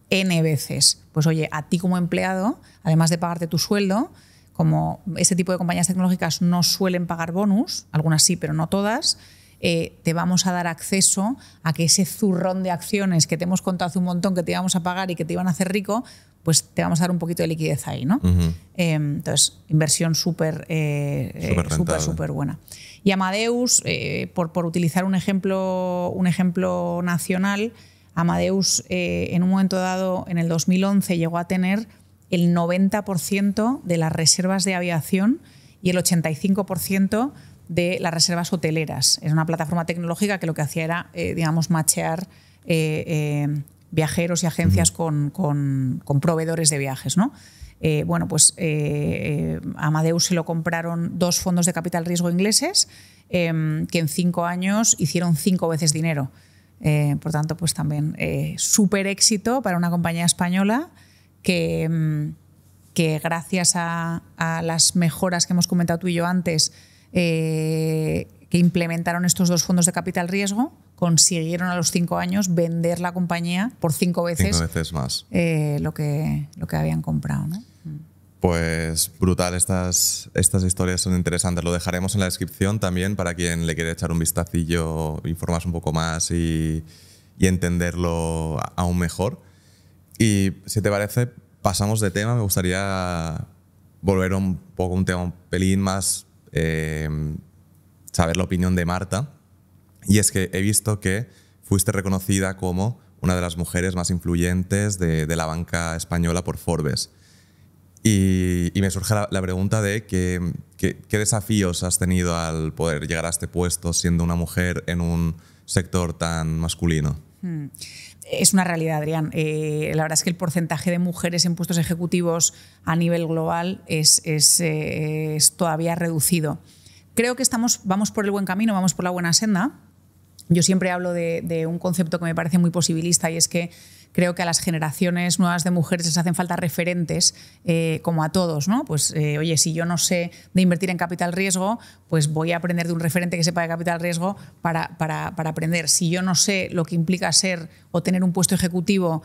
N veces. Pues oye, a ti como empleado, además de pagarte tu sueldo, como este tipo de compañías tecnológicas no suelen pagar bonus, algunas sí, pero no todas, te vamos a dar acceso a que ese zurrón de acciones que te hemos contado hace un montón que te íbamos a pagar y que te iban a hacer rico, pues te vamos a dar un poquito de liquidez ahí, ¿no? Entonces, inversión súper buena. Y Amadeus, por utilizar un ejemplo nacional, Amadeus en un momento dado, en el 2011, llegó a tener el 90% de las reservas de aviación y el 85% de las reservas hoteleras. Es una plataforma tecnológica que lo que hacía era, machear viajeros y agencias con proveedores de viajes, ¿no? Amadeus se lo compraron 2 fondos de capital riesgo ingleses que en 5 años hicieron 5 veces dinero. Por tanto, pues también súper éxito para una compañía española que gracias a las mejoras que hemos comentado tú y yo antes, que implementaron estos 2 fondos de capital riesgo, consiguieron a los 5 años vender la compañía por 5 veces más lo que habían comprado, ¿no? Pues brutal, estas historias son interesantes. Lo dejaremos en la descripción también para quien le quiera echar un vistacillo, informarse un poco más y entenderlo aún mejor. Y si te parece, pasamos de tema. Me gustaría volver un poco a un tema un pelín más, saber la opinión de Marta. Y es que he visto que fuiste reconocida como una de las mujeres más influyentes de la banca española por Forbes. Y me surge la pregunta de qué desafíos has tenido al poder llegar a este puesto siendo una mujer en un sector tan masculino. Es una realidad, Adrián. La verdad es que el porcentaje de mujeres en puestos ejecutivos a nivel global es todavía reducido. Creo que vamos por el buen camino, vamos por la buena senda. Yo siempre hablo de un concepto que me parece muy posibilista y es que creo que a las generaciones nuevas de mujeres les hacen falta referentes, como a todos, ¿no? Pues, oye, si yo no sé de invertir en capital riesgo, pues voy a aprender de un referente que sepa de capital riesgo para aprender. Si yo no sé lo que implica ser o tener un puesto ejecutivo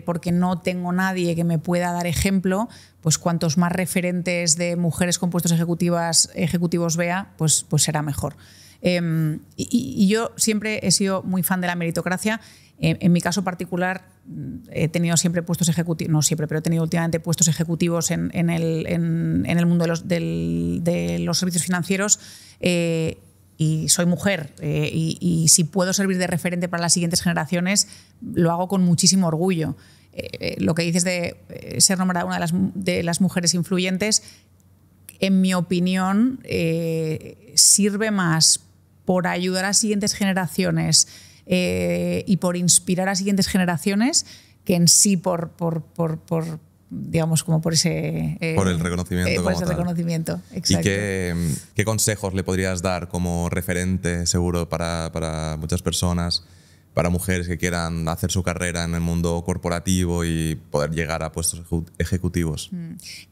porque no tengo nadie que me pueda dar ejemplo, pues cuantos más referentes de mujeres con puestos ejecutivos vea, pues será mejor. Y yo siempre he sido muy fan de la meritocracia. En mi caso particular he tenido siempre puestos ejecutivos, no siempre, pero he tenido últimamente puestos ejecutivos en el mundo de los servicios financieros. y soy mujer y si puedo servir de referente para las siguientes generaciones, lo hago con muchísimo orgullo. Lo que dices de ser nombrada una de las mujeres influyentes, en mi opinión, sirve más por ayudar a siguientes generaciones y por inspirar a siguientes generaciones que en sí por digamos, como por ese... por el reconocimiento. Por ese reconocimiento, exacto. ¿Y qué consejos le podrías dar como referente, seguro, para muchas personas, para mujeres que quieran hacer su carrera en el mundo corporativo y poder llegar a puestos ejecutivos?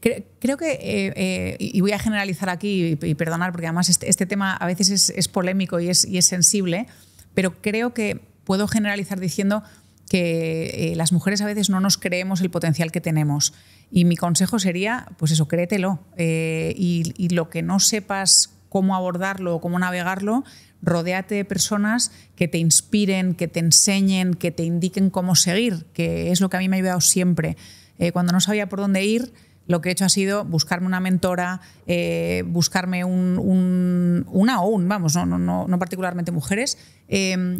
Creo que, y voy a generalizar aquí, y perdonar, porque además este tema a veces es polémico y es sensible, pero creo que puedo generalizar diciendo que las mujeres a veces no nos creemos el potencial que tenemos. Y mi consejo sería, pues eso, créetelo. Y lo que no sepas cómo abordarlo o cómo navegarlo, rodéate de personas que te inspiren, que te enseñen, que te indiquen cómo seguir, que es lo que a mí me ha ayudado siempre. Cuando no sabía por dónde ir, lo que he hecho ha sido buscarme una mentora, buscarme no particularmente mujeres,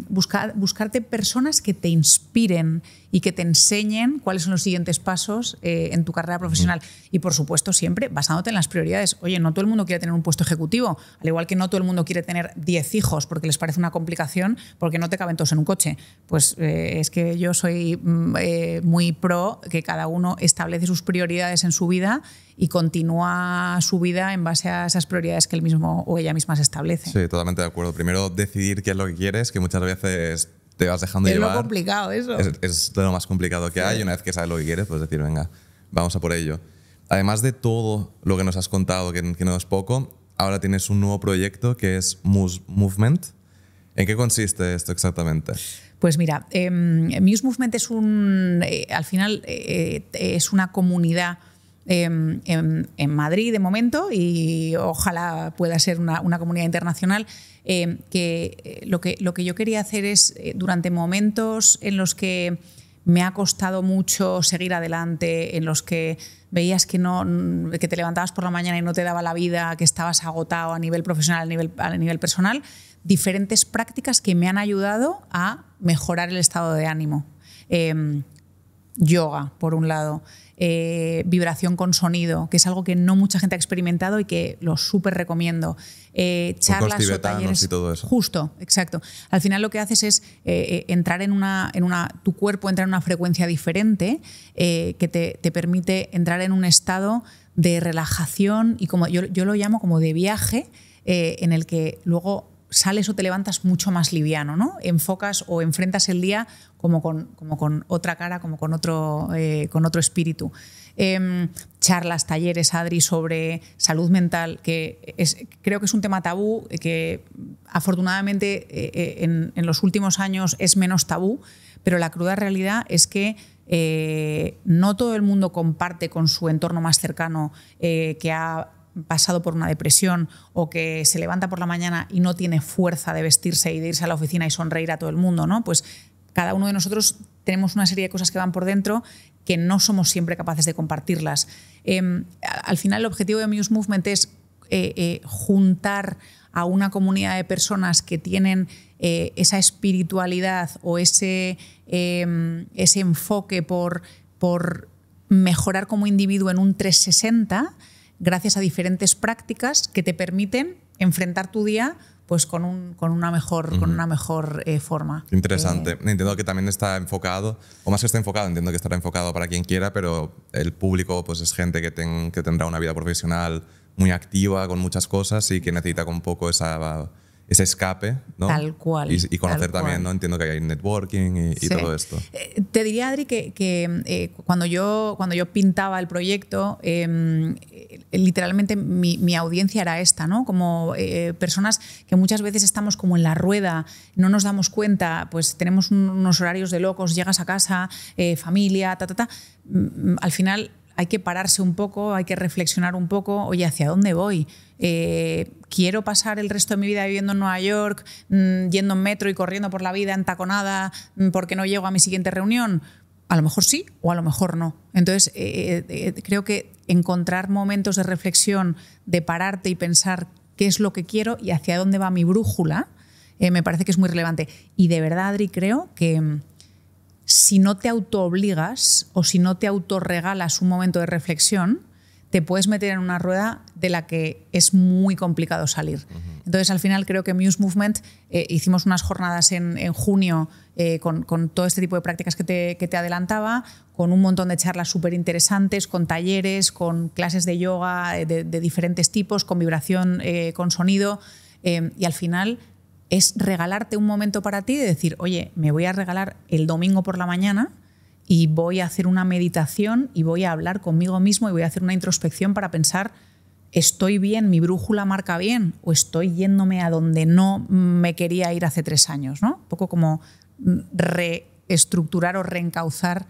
buscarte personas que te inspiren y que te enseñen cuáles son los siguientes pasos en tu carrera profesional. Y, por supuesto, siempre basándote en las prioridades. Oye, no todo el mundo quiere tener un puesto ejecutivo, al igual que no todo el mundo quiere tener 10 hijos porque les parece una complicación, porque no te caben todos en un coche. Pues es que yo soy muy pro que cada uno establece sus prioridades en su vida y continúa su vida en base a esas prioridades que él mismo o ella misma se establece. Sí, totalmente de acuerdo. Primero, decidir qué es lo que quieres, que muchas veces te vas dejando llevar. Es lo complicado eso. Es de lo más complicado que hay. Una vez que sabes lo que quieres, pues decir, venga, vamos a por ello. Además de todo lo que nos has contado, que no es poco, ahora tienes un nuevo proyecto que es Muse Movement. ¿En qué consiste esto exactamente? Pues mira, Muse Movement es al final es una comunidad en Madrid de momento y ojalá pueda ser una comunidad internacional, que lo que yo quería hacer es, durante momentos en los que me ha costado mucho seguir adelante, en los que veías que te levantabas por la mañana y no te daba la vida, que estabas agotado a nivel profesional, a nivel personal, diferentes prácticas que me han ayudado a mejorar el estado de ánimo. Yoga, por un lado, vibración con sonido, que es algo que no mucha gente ha experimentado y que lo súper recomiendo. Charlas o talleres. Y todo eso. Justo, exacto. Al final lo que haces es entrar tu cuerpo entra en una frecuencia diferente que te permite entrar en un estado de relajación y como yo lo llamo como de viaje, en el que luego sales o te levantas mucho más liviano, ¿no? Enfocas o enfrentas el día como con otra cara, como con otro espíritu. Charlas, talleres, Adri, sobre salud mental, que creo que es un tema tabú, que afortunadamente en los últimos años es menos tabú, pero la cruda realidad es que no todo el mundo comparte con su entorno más cercano que ha pasado por una depresión o que se levanta por la mañana y no tiene fuerza de vestirse y de irse a la oficina y sonreír a todo el mundo, ¿no? Pues cada uno de nosotros tenemos una serie de cosas que van por dentro que no somos siempre capaces de compartirlas. Al final el objetivo de Muse Movement es juntar a una comunidad de personas que tienen esa espiritualidad o ese enfoque por mejorar como individuo en un 360 gracias a diferentes prácticas que te permiten enfrentar tu día pues con una mejor forma. Interesante. Entiendo que también está enfocado, o más que está enfocado, entiendo que estará enfocado para quien quiera, pero el público pues es gente que tendrá una vida profesional muy activa, con muchas cosas y que necesita con poco ese escape, ¿no? Tal cual. Y conocer también, ¿no? Entiendo que hay networking y todo esto. Te diría, Adri, que cuando yo pintaba el proyecto, literalmente mi audiencia era esta, ¿no? Como personas que muchas veces estamos como en la rueda, no nos damos cuenta, pues tenemos unos horarios de locos, llegas a casa, familia, al final hay que pararse un poco, hay que reflexionar un poco, oye, ¿hacia dónde voy? ¿Quiero pasar el resto de mi vida viviendo en Nueva York, yendo en metro y corriendo por la vida entaconada porque no llego a mi siguiente reunión? A lo mejor sí o a lo mejor no. Entonces, creo que encontrar momentos de reflexión, de pararte y pensar qué es lo que quiero y hacia dónde va mi brújula, me parece que es muy relevante. Y de verdad, Adri, creo que si no te autoobligas o si no te autorregalas un momento de reflexión, te puedes meter en una rueda de la que es muy complicado salir. Entonces, al final, creo que Muse Movement, hicimos unas jornadas en junio con todo este tipo de prácticas que te adelantaba, con un montón de charlas súper interesantes, con talleres, con clases de yoga de diferentes tipos, con vibración, con sonido, y al final es regalarte un momento para ti de decir, oye, me voy a regalar el domingo por la mañana y voy a hacer una meditación y voy a hablar conmigo mismo y voy a hacer una introspección para pensar, ¿estoy bien? ¿Mi brújula marca bien? ¿O estoy yéndome a donde no me quería ir hace 3 años? ¿No? Un poco como reestructurar o reencauzar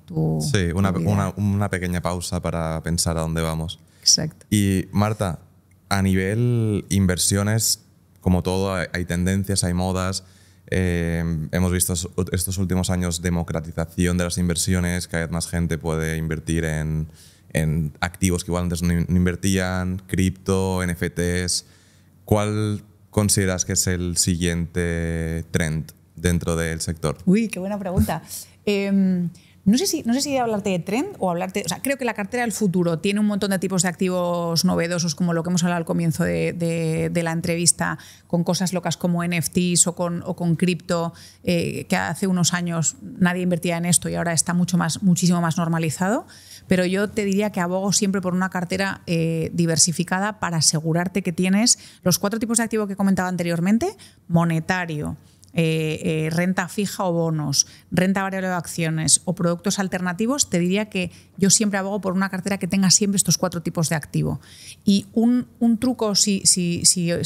tu vida. Una pequeña pausa para pensar a dónde vamos. Exacto. Y Marta, a nivel inversiones, como todo, hay tendencias, hay modas. Hemos visto estos últimos años democratización de las inversiones, cada vez más gente puede invertir en activos que igual antes no invertían, cripto, NFTs. ¿Cuál consideras que es el siguiente trend dentro del sector? Uy, qué buena pregunta. No sé si hablarte de trend o hablarte... O sea, creo que la cartera del futuro tiene un montón de tipos de activos novedosos, como lo que hemos hablado al comienzo de la entrevista, con cosas locas como NFTs o con cripto, que hace unos años nadie invertía en esto y ahora está muchísimo más normalizado. Pero yo te diría que abogo siempre por una cartera diversificada para asegurarte que tienes los 4 tipos de activo que comentaba anteriormente: monetario, renta fija o bonos, renta variable o acciones o productos alternativos. Te diría que yo siempre abogo por una cartera que tenga siempre estos 4 tipos de activo. Y un truco, si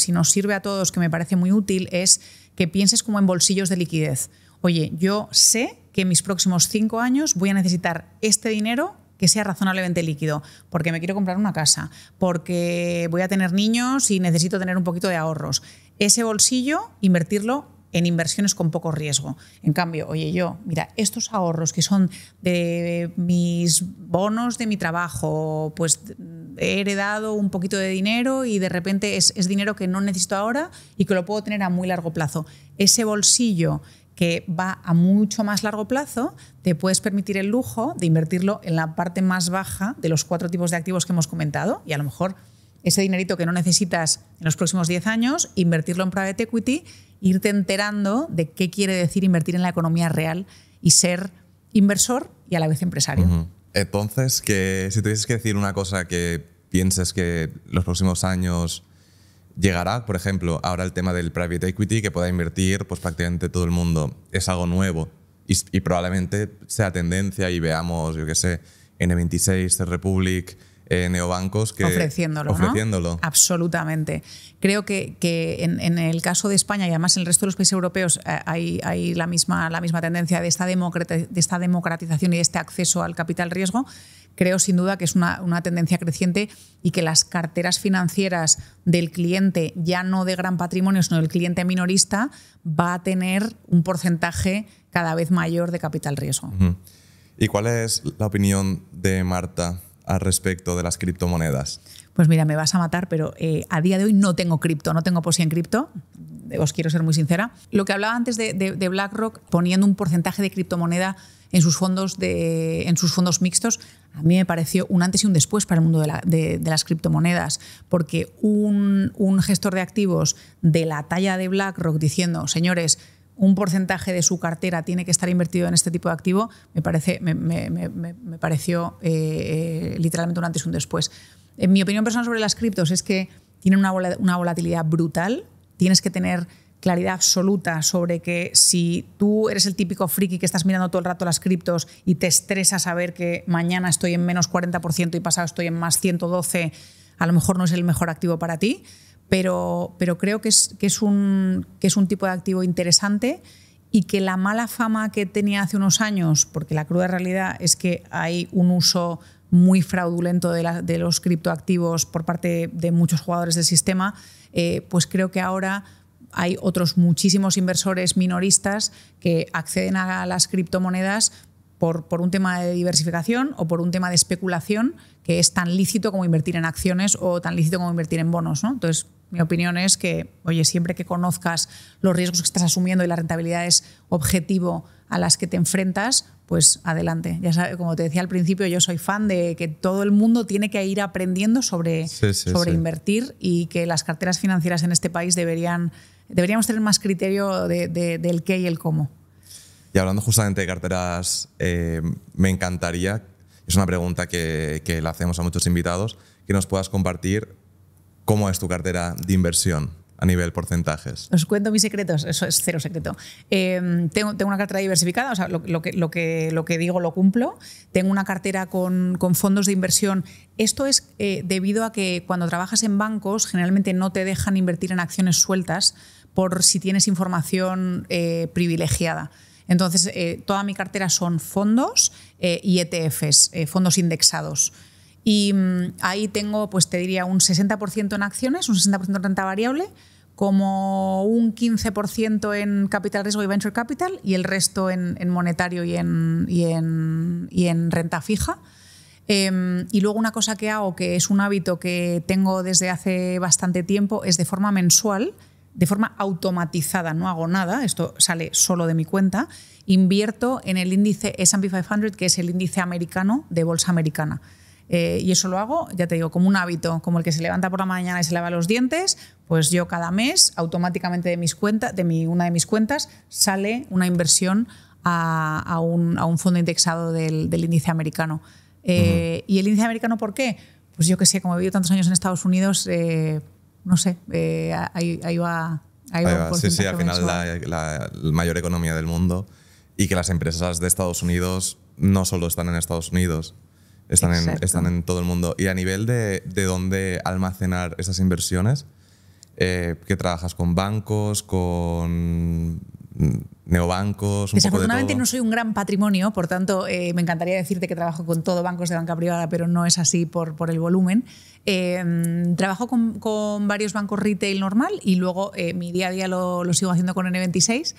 nos sirve a todos, que me parece muy útil, es que pienses como en bolsillos de liquidez. Oye, yo sé que en mis próximos 5 años voy a necesitar este dinero que sea razonablemente líquido, porque me quiero comprar una casa, porque voy a tener niños y necesito tener un poquito de ahorros. Ese bolsillo, invertirlo en inversiones con poco riesgo. En cambio, oye, mira, estos ahorros que son de mis bonos de mi trabajo, pues he heredado un poquito de dinero y de repente es dinero que no necesito ahora y que lo puedo tener a muy largo plazo. Ese bolsillo que va a mucho más largo plazo, te puedes permitir el lujo de invertirlo en la parte más baja de los 4 tipos de activos que hemos comentado, y a lo mejor ese dinerito que no necesitas en los próximos 10 años, invertirlo en private equity, irte enterando de qué quiere decir invertir en la economía real y ser inversor y a la vez empresario. Entonces, que si tuvieses que decir una cosa que pienses que los próximos años llegará, por ejemplo, ahora el tema del private equity, que pueda invertir pues prácticamente todo el mundo, es algo nuevo y probablemente sea tendencia y veamos, yo qué sé, N26, The Republic, neobancos que ofreciéndolo. ¿No? Absolutamente. Creo que en el caso de España y además en el resto de los países europeos hay la misma tendencia de esta democratización y de este acceso al capital riesgo. Creo sin duda que es una tendencia creciente y que las carteras financieras del cliente, ya no de gran patrimonio, sino del cliente minorista, va a tener un porcentaje cada vez mayor de capital riesgo. ¿Y cuál es la opinión de Marta al respecto de las criptomonedas? Pues mira, me vas a matar, pero a día de hoy no tengo cripto, no tengo posi en cripto. Os quiero ser muy sincera. Lo que hablaba antes de BlackRock, poniendo un porcentaje de criptomoneda en sus fondos mixtos, a mí me pareció un antes y un después para el mundo de las criptomonedas, porque un gestor de activos de la talla de BlackRock diciendo, señores, un porcentaje de su cartera tiene que estar invertido en este tipo de activo, me pareció literalmente un antes y un después. En mi opinión personal sobre las criptos es que tienen una volatilidad brutal. Tienes que tener claridad absoluta sobre que si tú eres el típico friki que estás mirando todo el rato las criptos y te estresa saber que mañana estoy en menos 40% y pasado estoy en más 112%, a lo mejor no es el mejor activo para ti, pero creo que es un tipo de activo interesante y que la mala fama que tenía hace unos años, porque la cruda realidad es que hay un uso muy fraudulento de los criptoactivos por parte de muchos jugadores del sistema, pues creo que ahora hay otros muchísimos inversores minoristas que acceden a las criptomonedas por un tema de diversificación o por un tema de especulación que es tan lícito como invertir en acciones o tan lícito como invertir en bonos, ¿no? Entonces, mi opinión es que, oye, siempre que conozcas los riesgos que estás asumiendo y las rentabilidades objetivo a las que te enfrentas, pues adelante. Ya sabes, como te decía al principio, yo soy fan de que todo el mundo tiene que ir aprendiendo sobre invertir, y que las carteras financieras en este país deberíamos tener más criterio del qué y el cómo. Y hablando justamente de carteras, me encantaría, es una pregunta que le hacemos a muchos invitados, que nos puedas compartir cómo es tu cartera de inversión a nivel porcentajes. Os cuento mis secretos, eso es cero secreto. Tengo una cartera diversificada, o sea, lo que digo lo cumplo. Tengo una cartera con fondos de inversión. Esto es debido a que cuando trabajas en bancos generalmente no te dejan invertir en acciones sueltas por si tienes información privilegiada. Entonces, toda mi cartera son fondos y ETFs, fondos indexados. Y ahí tengo, pues te diría, un 60% en acciones, un 60% en renta variable, como un 15% en capital riesgo y venture capital, y el resto en monetario y en renta fija. Y luego una cosa que hago, que es un hábito que tengo desde hace bastante tiempo, es de forma mensual, de forma automatizada, no hago nada, esto sale solo de mi cuenta, invierto en el índice S&P 500, que es el índice americano de bolsa americana. Y eso lo hago, ya te digo, como un hábito, como el que se levanta por la mañana y se lava los dientes. Pues yo cada mes, automáticamente de una de mis cuentas, sale una inversión a un fondo indexado del índice americano. ¿Y el índice americano por qué? Pues yo que sé, como he vivido tantos años en Estados Unidos, no sé, ahí va Sí, al final la mayor economía del mundo, y que las empresas de Estados Unidos no solo están en Estados Unidos, están en todo el mundo. Y a nivel de dónde almacenar esas inversiones, que trabajas con bancos, con neobancos, un Desafortunadamente poco de todo. No soy un gran patrimonio, por tanto me encantaría decirte que trabajo con todo bancos de banca privada, pero no es así por el volumen. Trabajo con varios bancos retail normal, y luego mi día a día lo sigo haciendo con N26.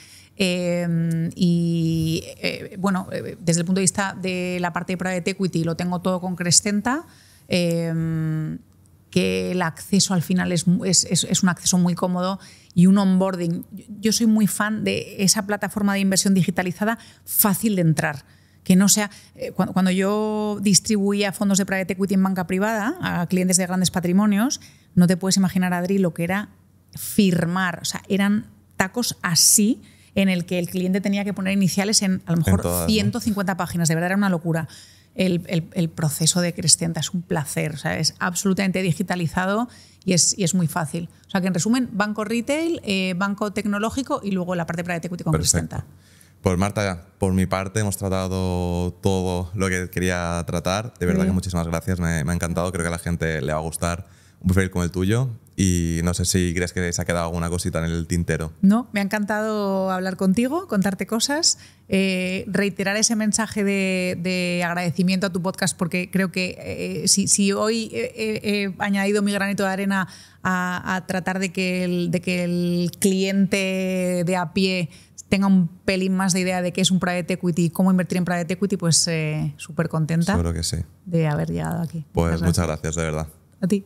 Bueno, desde el punto de vista de la parte de private equity lo tengo todo con Crescenta, que el acceso al final es un acceso muy cómodo y un onboarding. Yo soy muy fan de esa plataforma de inversión digitalizada fácil de entrar. Que no sea. Cuando yo distribuía fondos de private equity en banca privada a clientes de grandes patrimonios, no te puedes imaginar, Adri, lo que era firmar. O sea, eran tacos así, en el que el cliente tenía que poner iniciales en a lo mejor todas, 150 ¿no? páginas. De verdad era una locura. El proceso de Crescenta es un placer, o sea, es absolutamente digitalizado y es muy fácil. O sea que en resumen, banco retail, banco tecnológico y luego la parte de private equity con Crescenta. Pues Marta, por mi parte hemos tratado todo lo que quería tratar. De verdad que muchísimas gracias, me ha encantado. Creo que a la gente le va a gustar un perfil como el tuyo, y no sé si crees que se ha quedado alguna cosita en el tintero. No, me ha encantado hablar contigo, contarte cosas, reiterar ese mensaje de agradecimiento a tu podcast, porque creo que si hoy he añadido mi granito de arena a tratar de que el cliente de a pie tenga un pelín más de idea de qué es un private equity y cómo invertir en private equity, pues súper contenta. Seguro que sí. De haber llegado aquí. Pues muchas gracias, de verdad. A ti.